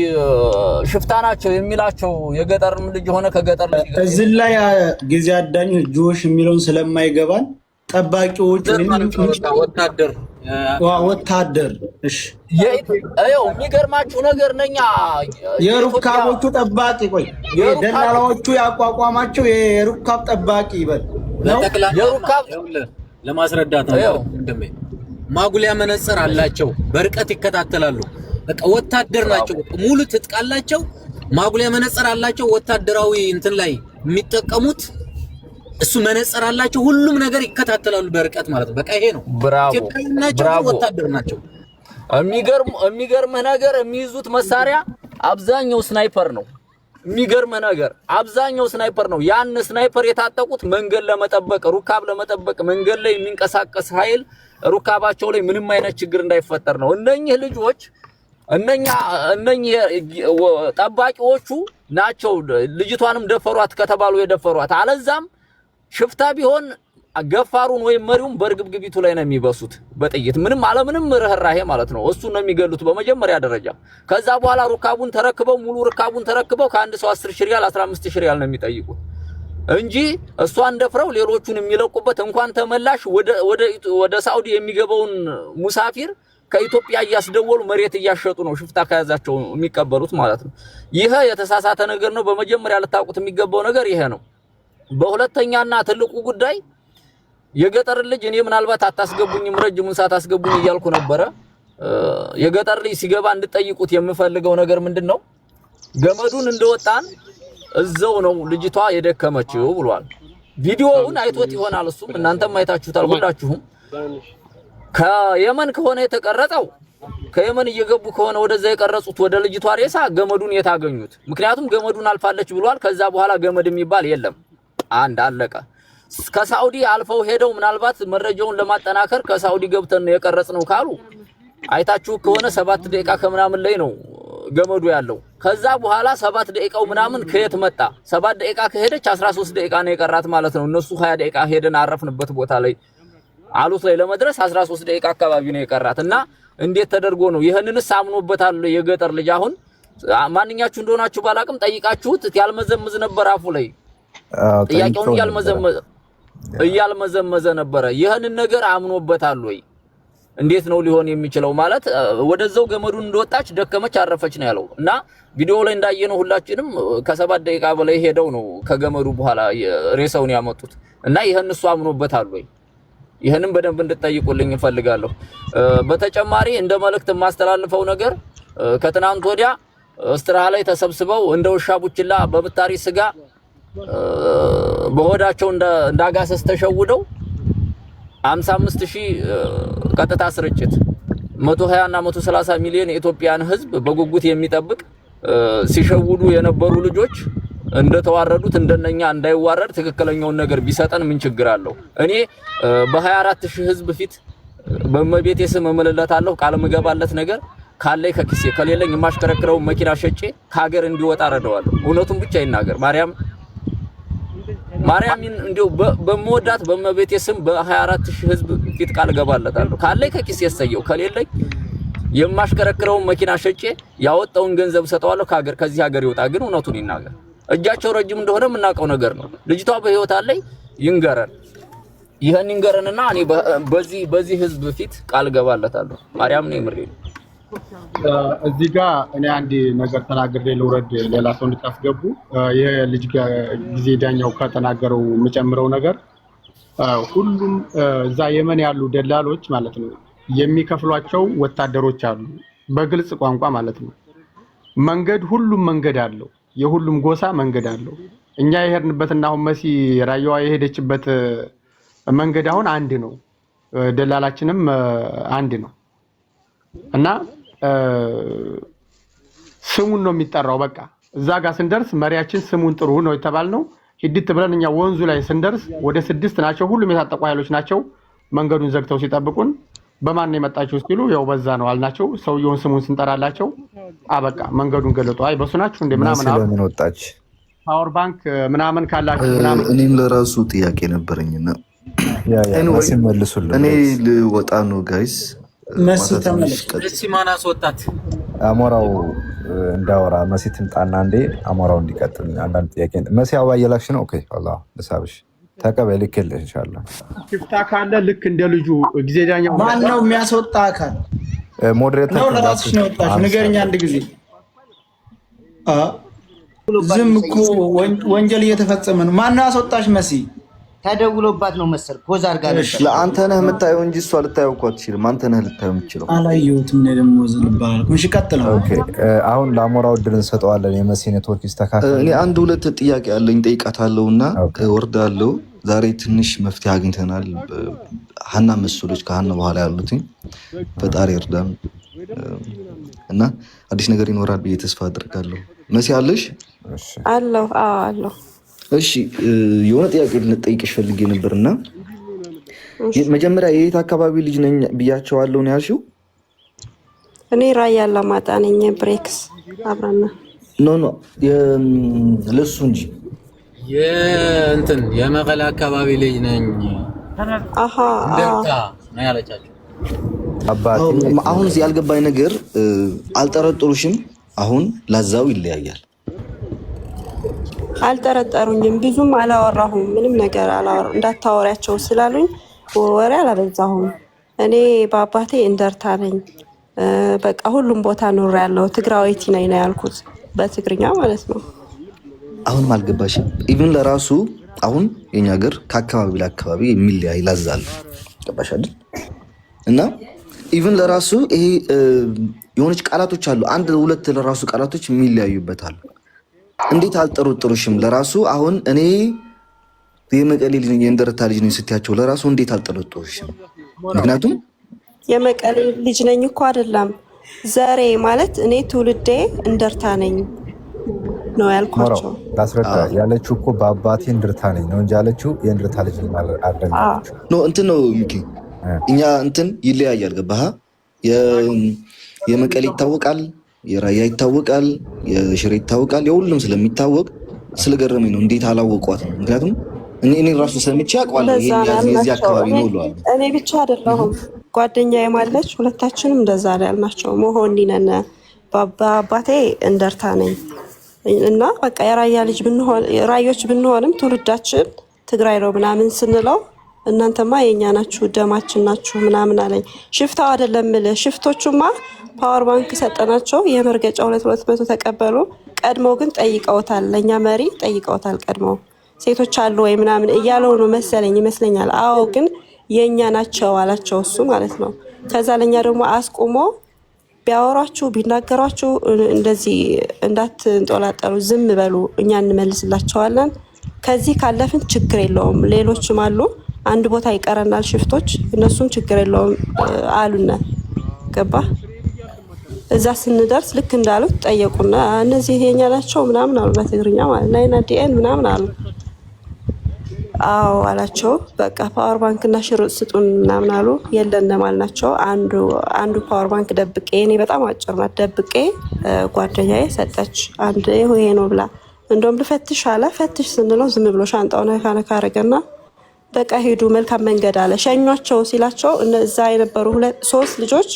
ሽፍታ ናቸው የሚላቸው የገጠር ልጅ ሆነ ከገጠር ልጅ እዚህ ላይ ጊዜ አዳኝ ጆሽ የሚለውን ስለማይገባን ጠባቂዎች ወታደር እሺ የሚገርማችሁ ነገር ነኛ የሩካቦቹ ጠባቂ ቆይ የደላላዎቹ ያቋቋማቸው የሩካብ ጠባቂ ይበል ነው። የሩካብ ለማስረዳት ነው እንደም ማጉሊያ መነጽር አላቸው፣ በርቀት ይከታተላሉ። በቃ ወታደር ናቸው፣ ሙሉ ትጥቃላቸው፣ ማጉሊያ መነጽር አላቸው። ወታደራዊ እንትን ላይ የሚጠቀሙት እሱ መነጽር አላቸው። ሁሉም ነገር ይከታተላሉ በርቀት ማለት ነው። በቃ ይሄ ነው ናቸው፣ ወታደር ናቸው። የሚገርምህ ነገር የሚይዙት መሳሪያ አብዛኛው ስናይፐር ነው። የሚገርምህ ነገር አብዛኛው ስናይፐር ነው። ያን ስናይፐር የታጠቁት መንገድ ለመጠበቅ ሩካብ ለመጠበቅ መንገድ ላይ የሚንቀሳቀስ ኃይል ሩካባቸው ላይ ምንም አይነት ችግር እንዳይፈጠር ነው። እነኚህ ልጆች እነኚህ ጠባቂዎቹ ናቸው። ልጅቷንም ደፈሯት ከተባሉ የደፈሯት። አለዛም ሽፍታ ቢሆን ገፋሩን ወይም መሪውን በርግብግቢቱ ላይ ነው የሚበሱት በጥይት ምንም አለምንም ርህራሄ ማለት ነው። እሱ ነው የሚገሉት በመጀመሪያ ደረጃ። ከዛ በኋላ ሩካቡን ተረክበው ሙሉ ሩካቡን ተረክበው ከአንድ ሰው 10,000 ሪያል 15,000 ሪያል ነው የሚጠይቁት እንጂ እሷን ደፍረው ሌሎቹን የሚለቁበት እንኳን ተመላሽ ወደ ሳውዲ የሚገባውን ሙሳፊር ከኢትዮጵያ እያስደወሉ መሬት እያሸጡ ነው ሽፍታ ከያዛቸው የሚቀበሉት ማለት ነው። ይሄ የተሳሳተ ነገር ነው። በመጀመሪያ ልታውቁት የሚገባው ነገር ይሄ ነው። በሁለተኛና ትልቁ ጉዳይ የገጠር ልጅ እኔ ምናልባት አታስገቡኝም ረጅሙን ሰዓት አስገቡኝ እያልኩ ነበረ። የገጠር ልጅ ሲገባ እንድጠይቁት የምፈልገው ነገር ምንድነው? ገመዱን እንደወጣን እዛው ነው ልጅቷ የደከመችው ብሏል። ቪዲዮውን አይቶት ይሆናል እሱም እናንተም አይታችሁታል ሁላችሁም። ከየመን ከሆነ የተቀረጸው ከየመን እየገቡ ከሆነ ወደዛ የቀረጹት ወደ ልጅቷ ሬሳ ገመዱን የታገኙት ምክንያቱም ገመዱን አልፋለች ብሏል። ከዛ በኋላ ገመድ የሚባል የለም። አንድ አለቀ። ከሳውዲ አልፈው ሄደው ምናልባት መረጃውን ለማጠናከር ከሳውዲ ገብተን የቀረጽነው ካሉ አይታችሁ ከሆነ 7 ደቂቃ ከምናምን ላይ ነው ገመዱ ያለው። ከዛ በኋላ 7 ደቂቃው ምናምን ከየት መጣ? 7 ደቂቃ ከሄደች 13 ደቂቃ ነው የቀራት ማለት ነው። እነሱ 20 ደቂቃ ሄደን አረፍንበት ቦታ ላይ አሉት ላይ ለመድረስ 13 ደቂቃ አካባቢ ነው የቀራት እና እንዴት ተደርጎ ነው ይሄንንስ አምኖበታል የገጠር ልጅ? አሁን ማንኛችሁ እንደሆናችሁ ባላቅም ጠይቃችሁት ያልመዘምዝ ነበር አፉ ላይ ጥያቄውን እያልመዘመዘ ነበረ። ይሄንን ነገር አምኖበታል ወይ? እንዴት ነው ሊሆን የሚችለው? ማለት ወደዛው ገመዱን እንደወጣች ደከመች አረፈች ነው ያለው እና ቪዲዮ ላይ እንዳየነው ሁላችንም ከ7 ደቂቃ በላይ ሄደው ነው ከገመዱ በኋላ ሬሳውን ያመጡት እና ይሄን እሱ አምኖበታል ወይ? ይሄንን በደንብ እንድትጠይቁልኝ እፈልጋለሁ። በተጨማሪ እንደ መልእክት የማስተላልፈው ነገር ከትናንት ወዲያ እስትራሃ ላይ ተሰብስበው እንደ ውሻ ቡችላ በምታሪ ስጋ በሆዳቸው እንዳጋሰስ ተሸውደው 55,000 ቀጥታ ስርጭት 120 እና 130 ሚሊዮን የኢትዮጵያን ህዝብ በጉጉት የሚጠብቅ ሲሸውዱ የነበሩ ልጆች እንደተዋረዱት እንደነኛ እንዳይዋረድ ትክክለኛውን ነገር ቢሰጠን ምን ችግር አለው? እኔ በ24000 ህዝብ ፊት በመቤቴ ስም እምልለታለሁ ቃል ምገባለት ነገር ካለይ ከኪሴ ከሌለኝ የማሽከረክረው መኪና ሸጬ ከሀገር እንዲወጣ ረዳዋለሁ። እውነቱን ብቻ ይናገር። ማርያምን እንዲው በመወዳት በመቤቴ ስም በ24000 ህዝብ ፊት ቃል ገባለታለሁ። ካለይ ከኪሴ ያሰየው ከሌለኝ የማሽከረክረው መኪና ሸጬ ያወጣውን ገንዘብ ሰጠዋለሁ ከሀገር ከዚህ ሀገር ይወጣ። ግን እውነቱን ይናገር። እጃቸው ረጅም እንደሆነ የምናውቀው ነገር ነው። ልጅቷ በህይወት አለኝ ይንገረን። ይሄን ይንገረንና እኔ በዚህ ህዝብ ፊት ቃል ገባለታለሁ። ማርያም ነው ምሬ። እዚህ ጋር እኔ አንድ ነገር ተናግሬ ልውረድ፣ ሌላ ሰው እንድታስገቡ። የልጅ ጊዜ ዳኛው ከተናገረው የምጨምረው ነገር ሁሉም እዛ የመን ያሉ ደላሎች ማለት ነው የሚከፍሏቸው ወታደሮች አሉ። በግልጽ ቋንቋ ማለት ነው። መንገድ ሁሉም መንገድ አለው። የሁሉም ጎሳ መንገድ አለው። እኛ የሄድንበትና አሁን መሲ ራያዋ የሄደችበት መንገድ አሁን አንድ ነው። ደላላችንም አንድ ነው እና ስሙን ነው የሚጠራው። በቃ እዛ ጋር ስንደርስ መሪያችን ስሙን ጥሩ ነው የተባልነው። ሂድት ብለን እኛ ወንዙ ላይ ስንደርስ ወደ 6 ናቸው። ሁሉም የታጠቁ ኃይሎች ናቸው። መንገዱን ዘግተው ሲጠብቁን በማን ነው የመጣችሁ ሲሉ ያው በዛ ነው አልናቸው። ሰውየውን ስሙን ስንጠራላቸው አበቃ መንገዱን ገለጡ። አይ በሱ ናችሁ እንደ ምናምን ስለምን ወጣች ፓወር ባንክ ምናምን ካላችሁ ምናምን። እኔም ለራሱ ጥያቄ ነበረኝና እኔ ልወጣ ነው ጋይስ። መሲ ተመለስ። እሺ ማን አስወጣት? አሞራው እንዳወራ መሲ ትምጣና እንዴ አሞራው እንዲቀጥል አንዳንድ ጥያቄ መሲ አዋየላሽ ነው። ኦኬ አላህ ለሳብሽ ተቀበል ልክልህ ኢንሻአላህ። ሽፍታ ካለ ልክ እንደ ልጁ ጊዜ ዳኛው ማን ነው የሚያስወጣ አካል? ሞዴሬተር ነው ለራስሽ ነው ወጣሽ። ንገረኛ አንድ ጊዜ። ዝም እኮ ወንጀል እየተፈጸመ ነው። ማን ነው ያስወጣሽ? መሲ ተደውሎባት ነው መሰል ፖዝ አድርጋ ነበር። ለአንተ ነህ የምታየው እንጂ እሷ ልታየው እኮ አትችልም። አንተ ነህ ልታየው የምትችለው። አላየሁትም ነው ደግሞ ዝልባል። እሺ ቀጥል። ኦኬ አሁን ለአሞራው እድል እንሰጠዋለን። የመሲ ኔትወርክ ይስተካከል። እኔ አንድ ሁለት ጥያቄ አለኝ ጠይቃታለሁና ወርዳለሁ። ዛሬ ትንሽ መፍትሄ አግኝተናል። ሀና መስሎች ከሀና በኋላ ያሉትኝ ፈጣሪ እርዳን እና አዲስ ነገር ይኖራል ብዬ ተስፋ አድርጋለሁ። መሲ አለሽ? አለሁ። አዎ አለሁ። እሺ የሆነ ጥያቄ ልጠይቅሽ ፈልጌ ነበርና መጀመሪያ የት አካባቢ ልጅ ነኝ ብያቸዋለሁ ነው ያልሽው? እኔ ራያ አላማጣ ነኝ። ብሬክስ አብራና ኖ ለሱ እንጂ የመቀለ አካባቢ ልጅ ነኝ። አሃ ደርታ ነው ያለቻቸው። አሁን እዚህ ያልገባኝ ነገር አልጠረጠሩሽም? አሁን ላዛው ይለያያል። አልጠረጠሩኝም። ብዙም አላወራሁም። ምንም ነገር አላወራሁ እንዳታወሪያቸው ስላሉኝ ወሬ አላበዛሁም። እኔ በአባቴ እንደርታ ነኝ። በቃ ሁሉም ቦታ ኖር ያለው ትግራዊቲ ነኝ ነው ያልኩት፣ በትግርኛ ማለት ነው። አሁንም አልገባሽም? ኢቭን ለራሱ አሁን የኛ ሀገር ከአካባቢ ለአካባቢ የሚለያይ ላዛል ገባሽ አይደል? እና ኢቭን ለራሱ ይሄ የሆነች ቃላቶች አሉ። አንድ ሁለት ለራሱ ቃላቶች የሚለያዩበታል። እንዴት አልጠረጠሩሽም? ለራሱ አሁን እኔ የመቀሌ ልጅ ነኝ የእንደርታ ልጅ ነኝ ስትያቸው ለራሱ እንዴት አልጠረጠሩሽም? ምክንያቱም የመቀሌ ልጅ ነኝ እኮ አይደለም ዘሬ ማለት እኔ ትውልዴ እንደርታ ነኝ ነው ያልኳቸው። ላስረዳ ያለችው እኮ በአባቴ እንደርታ ነኝ ነው እንጂ ያለችው የእንደርታ ልጅ አይደለም። ኖ እንትን ነው ሚኪ፣ እኛ እንትን ይለያያል። ገባህ? የመቀሌ ይታወቃል፣ የራያ ይታወቃል፣ የሽሬ ይታወቃል። የሁሉም ስለሚታወቅ ስለገረመኝ ነው። እንዴት አላወቋት ነው? ምክንያቱም እኔ ራሱ ሰምቼ አውቀዋለሁ። የዚህ አካባቢ ነው ብለዋል። እኔ ብቻ አይደለሁም ጓደኛዬ ማለች፣ ሁለታችንም እንደዛ ያልናቸው መሆን ነን። በአባቴ እንደርታ ነኝ እና በቃ የራያ ልጅ ብንሆን ራዮች ብንሆንም ትውልዳችን ትግራይ ነው ምናምን ስንለው እናንተማ የኛ ናችሁ ደማችን ናችሁ ምናምን አለኝ። ሽፍታው አይደለም ምልህ፣ ሽፍቶቹማ ፓወር ባንክ ሰጠናቸው የመርገጫ 200 ተቀበሉ። ቀድመው ግን ጠይቀውታል፣ ለእኛ መሪ ጠይቀውታል። ቀድመው ሴቶች አሉ ወይ ምናምን እያለው ነው መሰለኝ ይመስለኛል። አዎ ግን የእኛ ናቸው አላቸው እሱ ማለት ነው። ከዛ ለእኛ ደግሞ አስቁሞ ቢያወሯችሁ ቢናገሯችሁ እንደዚህ እንዳትንጦላጠሉ ዝም በሉ፣ እኛ እንመልስላቸዋለን። ከዚህ ካለፍን ችግር የለውም። ሌሎችም አሉ አንድ ቦታ ይቀረናል ሽፍቶች እነሱም ችግር የለውም አሉና ገባ እዛ ስንደርስ ልክ እንዳሉት ጠየቁና እነዚህ የኛ ናቸው ምናምን አሉ በትግርኛ ማለት ነው እና ዲኤን ምናምን አሉ አዎ አላቸው በቃ ፓወር ባንክ እና ሽሩጥ ስጡን ምናምን አሉ የለንም አልናቸው አንዱ ፓወር ባንክ ደብቄ እኔ በጣም አጭር ናት ደብቄ ጓደኛዬ ሰጠች አንድ ይሄ ነው ብላ እንደውም ልፈትሽ አለ ፈትሽ ስንለው ዝም ብሎ ሻንጣውን ካነካ አረገና በቃ ሄዱ መልካም መንገድ አለ ሸኟቸው ሲላቸው እነዛ የነበሩ 3 ልጆች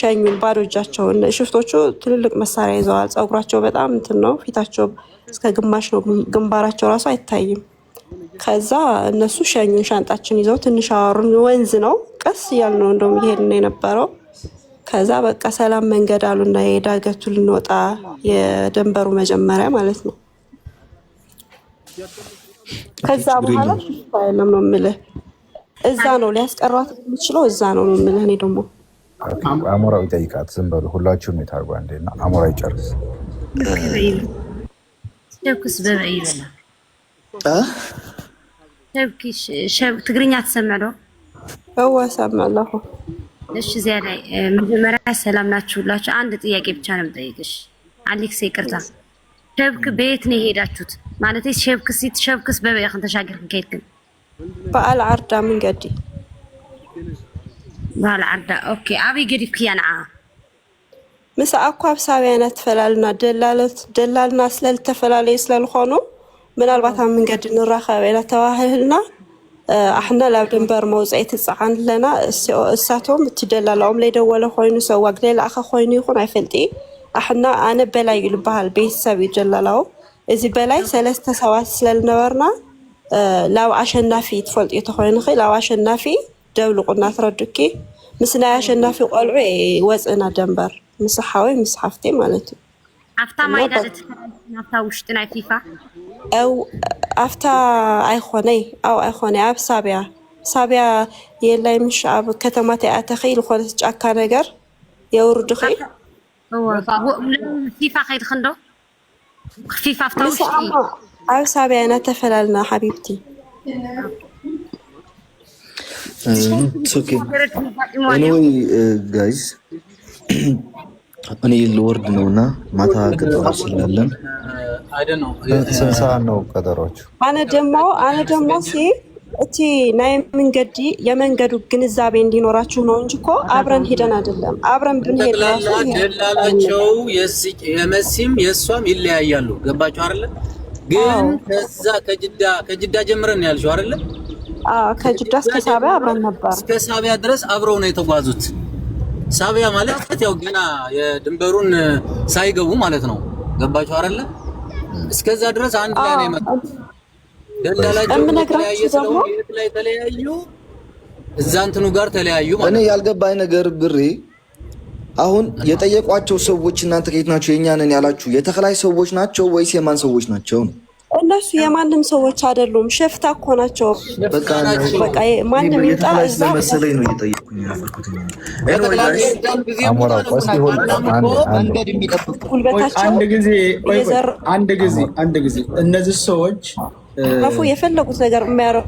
ሸኙን ባዶ እጃቸው ሽፍቶቹ ትልልቅ መሳሪያ ይዘዋል ጸጉራቸው በጣም እንትን ነው ፊታቸው እስከ ግማሽ ነው ግንባራቸው ራሱ አይታይም ከዛ እነሱ ሸኙን ሻንጣችን ይዘው ትንሽ አወሩን ወንዝ ነው ቀስ እያልን ነው እንደውም ይሄድን የነበረው ከዛ በቃ ሰላም መንገድ አሉና የዳገቱ ልንወጣ የደንበሩ መጀመሪያ ማለት ነው ከዛ በኋላ አይለም ነው የምልህ እዛ ነው ሊያስቀሯት የሚችለው እዛ ነው የምልህ እኔ ደግሞ አሞራው ይጠይቃት ዝም በሉ ሁላችሁም የታርጓ እንደና አሞራው ይጨርስ ሸብክስ በበይበላ ሸብ ትግርኛ ትሰማለሁ አዎ ሰማለሁ እሺ እዚያ ላይ መጀመሪያ ሰላም ናችሁላችሁ አንድ ጥያቄ ብቻ ነው የምጠይቅሽ አሌክስ ይቅርታ ሸብክ ቤት ነው ሄዳችሁት ማለት ሸብክስ በበይ አሁን ተሻገርክን ከሄድክን በዓል ዓርዳ መንገዲ በዓል ዓርዳ ኦኬ አቢ ገዲፍክ ያንዓ ምስ አኳብ ሳቢያና ተፈላልና ደላልና ስለልተፈላለዩ ስለልኾኑ ምናልባት ኣብ መንገዲ ንራኸብ ኢላ ተዋህልና አሕና ላብ ድንበር መውፅኢ ትፅዓን ለና እሳቶም እትደላላኦም ለይደወለ ኮይኑ ሰዋግ ለይለኣኸ ኮይኑ ይኹን ኣይፈልጢ አሕና ኣነ በላይ ይልበሃል ቤተሰብ ይጀላላው እዚ በላይ 3 ሰባት ስለልነበርና ላብ አሸናፊ ትፈልጥ የተኮይኑ ኺ ላብ አሸናፊ ደብልቁና ትረድኪ ምስና አሸናፊ ቆልዑ ወፅና ደንበር ምስሓዊ ምስሓፍቴ ማለት እዩ አፍታ ማይዳት ናፍታ ውሽጥ ናይ ፊፋ او افتا ايخوني او ايخوني اب ሳቢያ የላይ ምሽ ኣብ ከተማት ኣተኺል ኾነት ጫካ ነገር የውርድ ኺ ፊፋ ኸይድ ክንዶ ፊፋ ፍታውሽ ኣብ ሳቢያ ተፈላልና حبيبتي it's okay anyway guys እኔ ልወርድ ነውና ማታ ቀጠሮ ስላለን አይደል ነው ስንት ሰዓት ነው ቀጠሮችሁ አነ ደሞ እቲ ናይ መንገዲ የመንገዱ ግንዛቤ እንዲኖራችሁ ነው እንጂኮ አብረን ሄደን አይደለም አብረን ብንሄድ ራሱ ደላላቸው የመሲም የሷም ይለያያሉ ገባችሁ አይደል ግን ከጅዳ ጀምረን ያልሽው አይደል ከጅዳ እስከ ሳቢያ አብረን ነበር እስከ ሳቢያ ድረስ አብረው ነው የተጓዙት ሳቢያ ማለት ያው ገና የድንበሩን ሳይገቡ ማለት ነው ገባችሁ አይደል እስከዛ ድረስ አንድ ላይ ነው የመጡት ደላላቸው ተለያዩ እዛ እንትኑ ጋር ተለያዩ ማለት እኔ ያልገባኝ ነገር ብሬ አሁን የጠየቋቸው ሰዎች እናንተ ከየት ናቸው የኛ ነን ያላችሁ የተከላይ ሰዎች ናቸው ወይስ የማን ሰዎች ናቸው እነሱ የማንም ሰዎች አይደሉም ሸፍታ እኮ ናቸው በቃ ማንም ይጣ እዛ መሰለኝ ነው እየጠየቁኝ ያልኩት አሞራ ቆስቲ ሆል መንገድ የሚጠብቁ አንድ ጊዜ እነዚህ ሰዎች አፉ የፈለጉት ነገር የሚያረው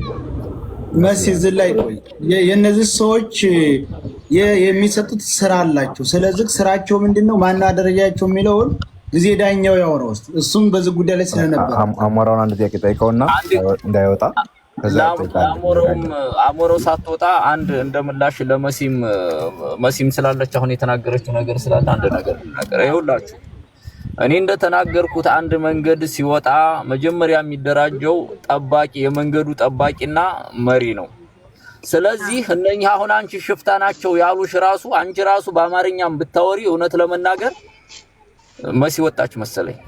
መስይዝ ላይ ቆይ የነዚህ ሰዎች የሚሰጡት ስራ አላቸው ስለዚህ ስራቸው ምንድነው ማና ደረጃቸው የሚለውን ጊዜ ዳኛው ያወራው እሱም በዚህ ጉዳይ ላይ ስለነበር አሞራውን አንድ ጥያቄ ጠይቀውና እንዳይወጣ አሞራው ሳትወጣ አንድ እንደምላሽ ለመሲም ስላለች አሁን የተናገረችው ነገር ስላለ አንድ ነገር ይኸውላችሁ እኔ እንደተናገርኩት አንድ መንገድ ሲወጣ መጀመሪያ የሚደራጀው ጠባቂ የመንገዱ ጠባቂና መሪ ነው ስለዚህ እነኛ አሁን አንቺ ሽፍታ ናቸው ያሉሽ ራሱ አንቺ ራሱ በአማርኛም ብታወሪ እውነት ለመናገር መሲ ወጣች መሰለኝ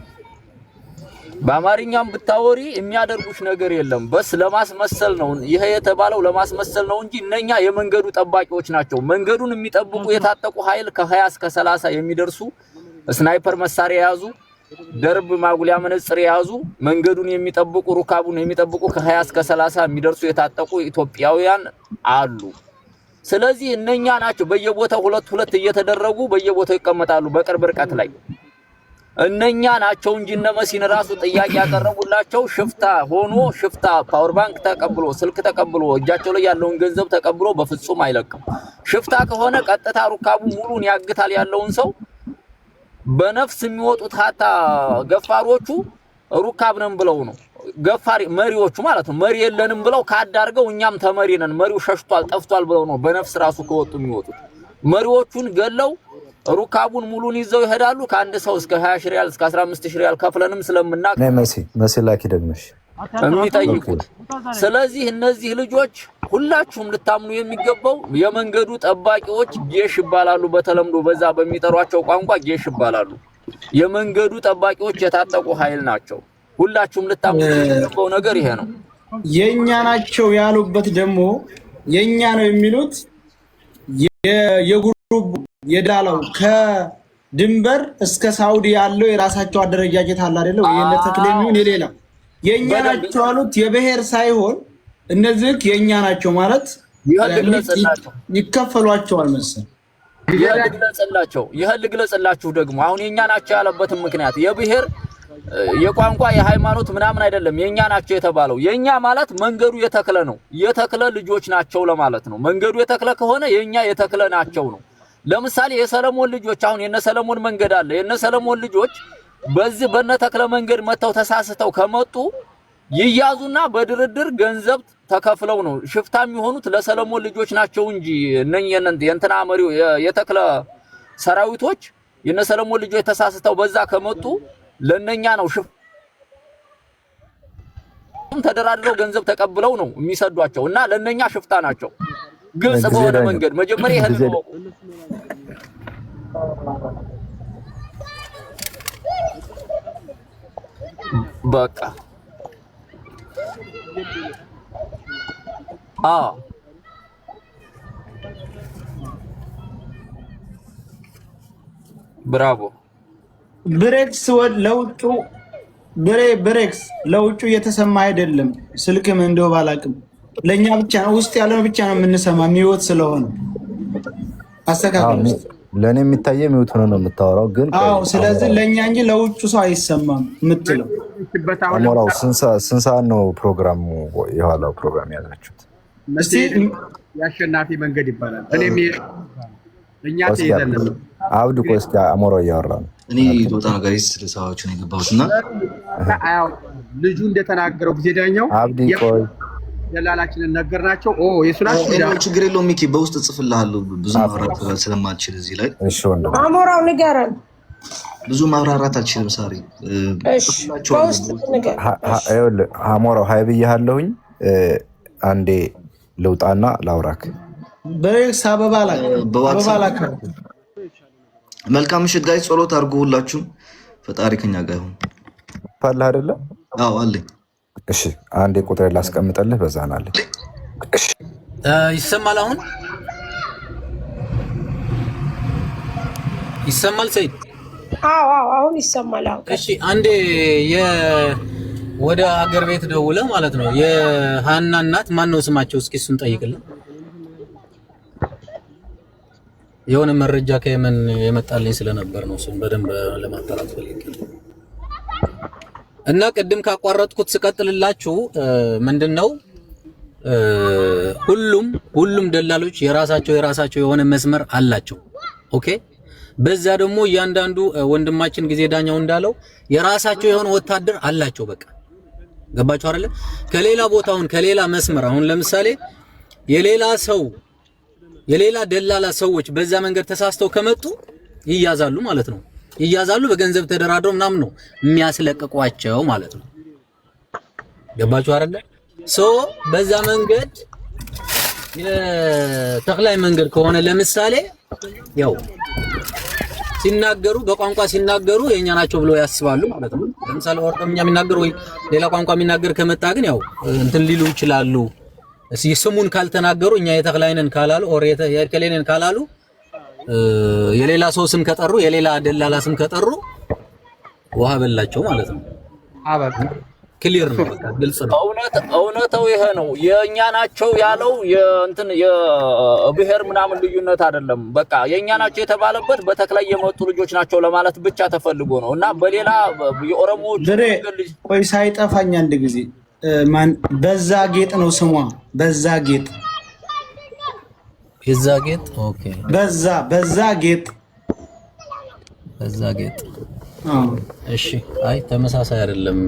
በአማርኛም ብታወሪ የሚያደርጉሽ ነገር የለም በስ ለማስመሰል ነው ይሄ የተባለው ለማስመሰል ነው እንጂ እነኛ የመንገዱ ጠባቂዎች ናቸው መንገዱን የሚጠብቁ የታጠቁ ኃይል ከ20 እስከ 30 የሚደርሱ ስናይፐር መሳሪያ ያዙ ደርብ ማጉሊያ መነጽር ያዙ መንገዱን የሚጠብቁ ሩካቡን የሚጠብቁ ከ20 እስከ 30 የሚደርሱ የታጠቁ ኢትዮጵያውያን አሉ ስለዚህ እነኛ ናቸው በየቦታው ሁለት እየተደረጉ በየቦታው ይቀመጣሉ በቅርብ ርቀት ላይ እነኛ ናቸው እንጂ እነ መሲን ራሱ ጥያቄ ያቀረቡላቸው ሽፍታ ሆኖ ሽፍታ ፓወር ባንክ ተቀብሎ ስልክ ተቀብሎ እጃቸው ላይ ያለውን ገንዘብ ተቀብሎ በፍጹም አይለቅም። ሽፍታ ከሆነ ቀጥታ ሩካቡ ሙሉን ያግታል ያለውን ሰው። በነፍስ የሚወጡት ሀታ ገፋሮቹ ሩካብ ነን ብለው ነው ገፋሪ መሪዎቹ ማለት ነው። መሪ የለንም ብለው ካዳርገው እኛም ተመሪ ነን መሪው ሸሽቷል ጠፍቷል ብለው ነው በነፍስ ራሱ ከወጡ የሚወጡት። መሪዎቹን ገለው ሩካቡን ሙሉን ይዘው ይሄዳሉ። ከአንድ ሰው እስከ 20 ሺህ ሪያል እስከ 15 ሺህ ሪያል ከፍለንም ስለምናቅ መሲ ላኪ ደግመሽ የሚጠይቁት። ስለዚህ እነዚህ ልጆች ሁላችሁም ልታምኑ የሚገባው የመንገዱ ጠባቂዎች ጌሽ ይባላሉ። በተለምዶ በዛ በሚጠሯቸው ቋንቋ ጌሽ ይባላሉ። የመንገዱ ጠባቂዎች የታጠቁ ኃይል ናቸው። ሁላችሁም ልታምኑ የሚገባው ነገር ይሄ ነው። የኛ ናቸው ያሉበት ደግሞ የኛ ነው የሚሉት የጉሩብ የዳላው ከድንበር እስከ ሳውዲ ያለው የራሳቸው አደረጃጀት አለ አይደል? የነ ተክሌሚውን የሌላ የኛ ናቸው ያሉት የብሔር ሳይሆን እነዚህ የኛ ናቸው ማለት ይከፈሏቸዋል መሰል። ይሄን ልግለጽላችሁ ደግሞ አሁን የኛ ናቸው ያለበትን ምክንያት የብሔር የቋንቋ የሃይማኖት ምናምን አይደለም። የኛ ናቸው የተባለው የኛ ማለት መንገዱ የተክለ ነው። የተክለ ልጆች ናቸው ለማለት ነው። መንገዱ የተክለ ከሆነ የኛ የተክለ ናቸው ነው። ለምሳሌ የሰለሞን ልጆች አሁን የነ ሰለሞን መንገድ አለ። የነ ሰለሞን ልጆች በዚህ በነ ተክለ መንገድ መተው ተሳስተው ከመጡ ይያዙና በድርድር ገንዘብ ተከፍለው ነው ሽፍታ የሚሆኑት ለሰለሞን ልጆች ናቸው እንጂ የእንትና መሪው የተክለ ሰራዊቶች የነ ሰለሞን ልጆች ተሳስተው በዛ ከመጡ ለነኛ ነው ተደራድረው ገንዘብ ተቀብለው ነው የሚሰዷቸው እና ለነኛ ሽፍታ ናቸው። ግልጽ በሆነ መንገድ መጀመሪያ ይሄን ነው በቃ ብራቮ ብሬክስ ለውጩ ብሬክስ ለውጩ እየተሰማ አይደለም። ስልክም እንደው ባላቅም ለኛ ብቻ ነው ውስጥ ያለው ብቻ ነው የምንሰማ ሚውት ስለሆነ አስተካክል። ለኔ የሚታየው ሚውት ሆኖ ነው የምታወራው ግን ስለዚህ ለኛ እንጂ ለውጩ ሰው አይሰማም የምትለው አሞራው ስንት ሰዓት ነው ፕሮግራሙ? የኋላው ፕሮግራም ያላችሁት እስቲ ያሸናፊ መንገድ ይባላል። እኔም እኛ ተይዘን አብዱ ቆስታ አሞራው እያወራ ነው። እኔ ዶታ ነገር ስለሳዎቹ ነው የገባሁትና ልጁ እንደተናገረው ጊዜ ዳኛው አብዲ ቆይ ደላላችንን ነገርናቸው። የሱላችሁ ችግር የለውም ሚኪ በውስጥ ጽፍልሃለሁ። ብዙ ማብራራት ስለማልችል እዚህ ላይ እሺ ወንድም አሞራው ንገረን። ብዙ ማብራራት አልችልም። ሳሪ እሺ በውስጥ ንገር። አሞራው ሀይ ብያለሁኝ። አንዴ ልውጣና ላውራክ በሬክስ አበባ ላይ መልካም ምሽት ጋይ ጸሎት አድርጉ ሁላችሁም። ፈጣሪ ከኛ ጋር ይሁን። ፈላ አይደለ? አዎ አለኝ። እሺ አንዴ ቁጥር ላስቀምጥልህ በዛናለህ። እሺ ይሰማል? አሁን ይሰማል ሰይድ? አዎ አሁን ይሰማል። እሺ አንዴ ወደ ሀገር ቤት ደውለ ማለት ነው የሃና እናት ማን ነው ስማቸው? እስኪ እሱን ጠይቅልኝ። የሆነ መረጃ ከየመን የመጣልኝ ስለነበር ነው እሱን በደንብ ለማጣራት ፈልጌ እና ቅድም ካቋረጥኩት ስቀጥልላችሁ ምንድነው ሁሉም ደላሎች የራሳቸው የሆነ መስመር አላቸው። ኦኬ በዛ ደግሞ እያንዳንዱ ወንድማችን ጊዜ ዳኛው እንዳለው የራሳቸው የሆነ ወታደር አላቸው። በቃ ገባችሁ አይደለ? ከሌላ ቦታውን ከሌላ መስመር አሁን ለምሳሌ የሌላ ደላላ ሰዎች በዛ መንገድ ተሳስተው ከመጡ ይያዛሉ ማለት ነው። ይያዛሉ በገንዘብ ተደራድረው ምናምን ነው የሚያስለቅቋቸው ማለት ነው። ገባችሁ አይደለ? በዛ መንገድ የተክላይ መንገድ ከሆነ ለምሳሌ ያው ሲናገሩ በቋንቋ ሲናገሩ የኛ ናቸው ብለው ያስባሉ ማለት ነው። ለምሳሌ ኦሮምኛ የሚናገር ወይ ሌላ ቋንቋ የሚናገር ከመጣ ግን ያው እንትን ሊሉ ይችላሉ። ስሙን ካልተናገሩ እኛ የተክላይነን ካላሉ ኦር የከሌነን ካላሉ የሌላ ሰው ስም ከጠሩ የሌላ ደላላ ስም ከጠሩ ውሃ በላቸው ማለት ነው። ክሊር ነው፣ በቃ ግልጽ ነው። እውነታው ይሄ ነው። የኛ ናቸው ያለው የእንትን የብሔር ምናምን ልዩነት አይደለም። በቃ የኛ ናቸው የተባለበት በተክላይ የመጡ ልጆች ናቸው ለማለት ብቻ ተፈልጎ ነው እና በሌላ የኦሮሞዎች ቆይ ሳይጠፋኝ አንድ ጊዜ ማን በዛ ጌጥ ነው ስሟ? በዛ ጌጥ በዛ ጌጥ ኦኬ። በዛ ጌጥ እሺ። አይ ተመሳሳይ አይደለም።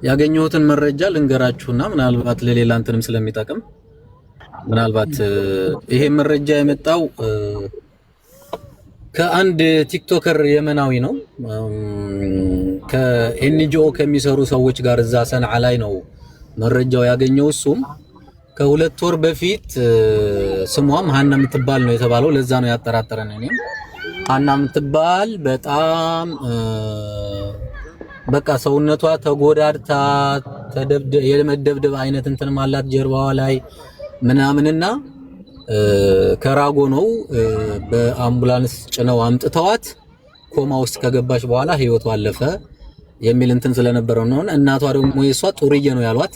ያገኘሁትን መረጃ ልንገራችሁና ምናልባት ለሌላ እንትንም ስለሚጠቅም ምናልባት ይሄ መረጃ የመጣው ከአንድ ቲክቶከር የመናዊ ነው። ከኤንጂኦ ከሚሰሩ ሰዎች ጋር እዛ ሰንዓ ላይ ነው መረጃው ያገኘው። እሱም ከ2 ወር በፊት ስሟም ሀና የምትባል ነው የተባለው። ለዛ ነው ያጠራጠረን። እኔም ሀና የምትባል በጣም በቃ ሰውነቷ ተጎዳድታ የመደብደብ አይነት እንትን ማላት ጀርባዋ ላይ ምናምንና ከራጎ ነው በአምቡላንስ ጭነው አምጥተዋት ኮማ ውስጥ ከገባች በኋላ ህይወቷ አለፈ የሚል እንትን ስለነበረው ነው። እናቷ ደግሞ የሷ ጡርዬ ነው ያሏት።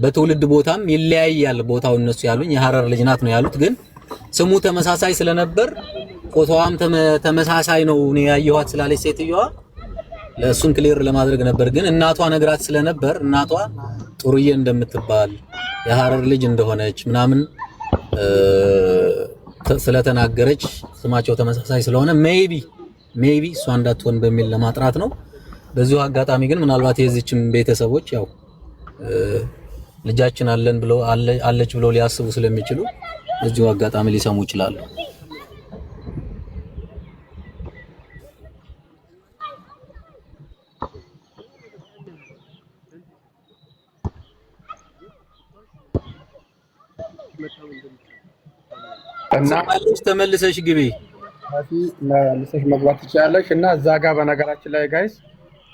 በትውልድ ቦታም ይለያያል ቦታው። እነሱ ያሉኝ የሐረር ልጅ ናት ነው ያሉት፣ ግን ስሙ ተመሳሳይ ስለነበር ፎቶዋም ተመሳሳይ ነው ያየኋት ስላለች ሴትዮዋ ለሱን ክሊር ለማድረግ ነበር። ግን እናቷ ነግራት ስለነበር እናቷ ጡርዬ እንደምትባል የሐረር ልጅ እንደሆነች ምናምን ስለተናገረች ስማቸው ተመሳሳይ ስለሆነ ሜቢ እሷ እንዳትሆን በሚል ለማጥራት ነው። በዚሁ አጋጣሚ ግን ምናልባት የዚህችም ቤተሰቦች ያው ልጃችን አለች ብለው ሊያስቡ ስለሚችሉ በዚሁ አጋጣሚ ሊሰሙ ይችላሉ። እና ተመልሰሽ ግቢ መልሰሽ መግባት ትችላለሽ። እና እዛ ጋር በነገራችን ላይ ጋይስ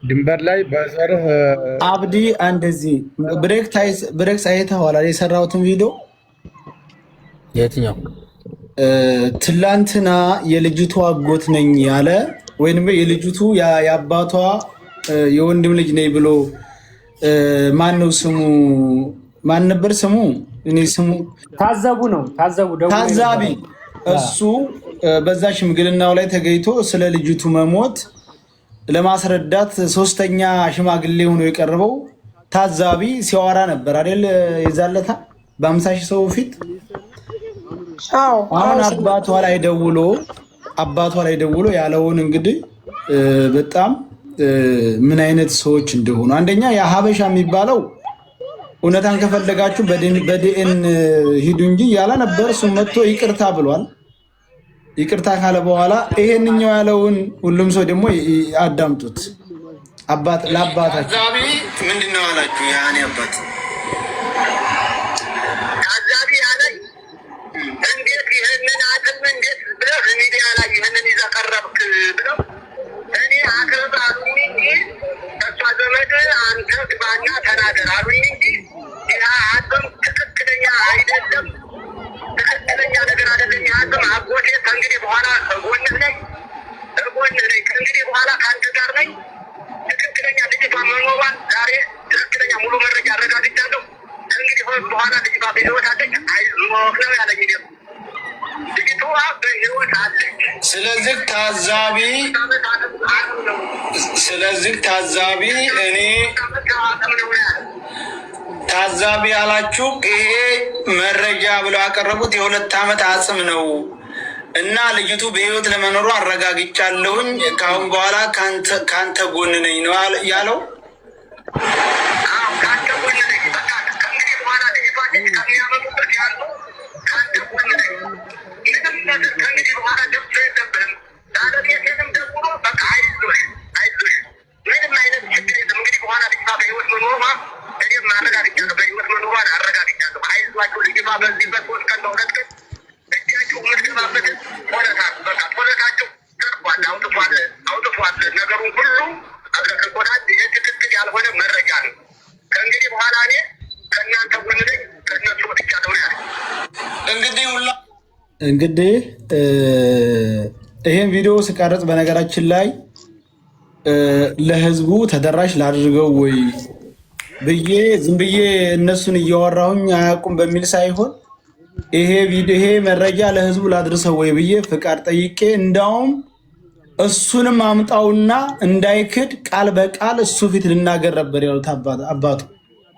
ድንበር ላይ በዘርህ አብዲ እንደዚህ ብሬክስ አይተኸዋል የሰራሁትን ቪዲዮ? የትኛው? ትላንትና የልጅቷ አጎት ነኝ ያለ ወይንም የልጅቱ የአባቷ የወንድም ልጅ ነኝ ብሎ ማን ነው ስሙ? ማን ነበር ስሙ? እኔ ስሙ ታዛቢ እሱ በዛ ሽምግልናው ላይ ተገኝቶ ስለ ልጅቱ መሞት ለማስረዳት ሶስተኛ ሽማግሌ ሆኖ የቀረበው ታዛቢ ሲያወራ ነበር አይደል? የዛለታ በ50 ሺህ ሰው ፊት አሁን አባቷ ላይ ደውሎ ያለውን እንግዲህ በጣም ምን አይነት ሰዎች እንደሆኑ አንደኛ የሀበሻ የሚባለው እውነታን ከፈለጋችሁ በዲኤን ሂዱ እንጂ ያለ ነበር። እሱ መጥቶ ይቅርታ ብሏል። ይቅርታ ካለ በኋላ ይሄንኛው ያለውን ሁሉም ሰው ደግሞ አዳምጡት። ለአባታችሁ ታዛቢ ምንድነው ያላችሁ? ያኔ አባት ታዛቢ ያለኝ እንዴት ይሄንን አቅም እንዴት ብለህ ሚዲያ ላይ ይሄንን ይዘህ ቀረብክ ብለው እኔ አቅርብ አሉኝ እንጂ እሷ ዘመድ አንተ ግባና ተናገር አሉኝ እንጂ ይህ አቅም ትክክለኛ አይደለም፣ ትክክለኛ ነገር አይደለም። የአቅም አጎቴ ከእንግዲህ በኋላ ከጎንህ ነኝ፣ ከእንግዲህ በኋላ ከአንተ ጋር ነኝ። ትክክለኛ ልጅቷ መኖሯን ዛሬ ትክክለኛ ሙሉ መረጃ አረጋግጫለሁ። ከእንግዲህ በኋላ ልጅቷ በህይወት አለች፣ አይዞህ ነው ያለኝ። ልጅቷ በህይወት አለች። ስለዚህ ታዛቢ እኔ ታዛቢ ያላችሁ ይሄ መረጃ ብለው ያቀረቡት የ2 ዓመት አጽም ነው እና ልጅቱ በህይወት ለመኖሩ አረጋግጫለሁኝ። ከአሁን በኋላ ከአንተ ጎን ነኝ ነው ያለው። ከአንተ ጎን ነኝ። በቃ ከእንግዲህ በኋላ ልጅቷ ከሚያመጡበት ያሉ ከአንተ ጎን ነኝ። ምንም ነገር ከእንግዲህ በኋላ ደብቶ የለብህም። ባለቤቴንም ደግሞ በቃ አይዞሽ ምንም አይነት ችግር የለም። እንግዲህ በኋላ ልጅቷ በህይወት መኖሯ እኔም አረጋግጫለሁ፣ በህይወት መኖሯን አረጋግጫለሁ። አይዟችሁ ልጅቷ በዚህ በ3 ቀን በ2 ቀን እጃችሁ የምትገባበትን ፖለታችሁ ተርፏል፣ አውጥቷል። ነገሩን ሁሉ አብረቅቆናል። ይህ ትክክል ያልሆነ መረጃ ነው። ከእንግዲህ በኋላ እኔ ከእናንተ ጎን ነኝ፣ ከእነሱ ወጥቻለሁ ያለ እንግዲህ ይሄን ቪዲዮ ስቀርጽ በነገራችን ላይ ለህዝቡ ተደራሽ ላድርገው ወይ ብዬ ዝም ብዬ እነሱን እያወራሁኝ አያውቁም በሚል ሳይሆን ይሄ ቪዲዮ ይሄ መረጃ ለህዝቡ ላድርሰው ወይ ብዬ ፍቃድ ጠይቄ እንዳውም እሱንም አምጣውና እንዳይክድ ቃል በቃል እሱ ፊት ልናገር ነበር ያሉት አባቱ።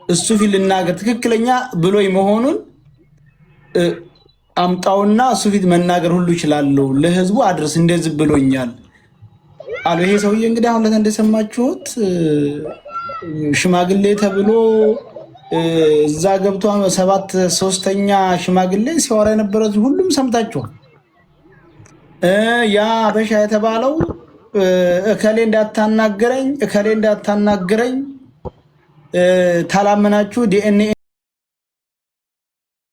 እሱ ፊት ልናገር ትክክለኛ ብሎኝ መሆኑን አምጣውና እሱ ፊት መናገር ሁሉ ይችላል ለህዝቡ አድርስ እንደዚህ ብሎኛል አሉ። ይሄ ሰውዬ እንግዲህ አሁን ለታ እንደሰማችሁት ሽማግሌ ተብሎ እዛ ገብቶ 7/3 ሽማግሌ ሲያወራ የነበረው ሁሉም ሰምታችኋል። ያ አበሻ የተባለው እከሌ እንዳታናገረኝ ታላመናችሁ ዲኤንኤ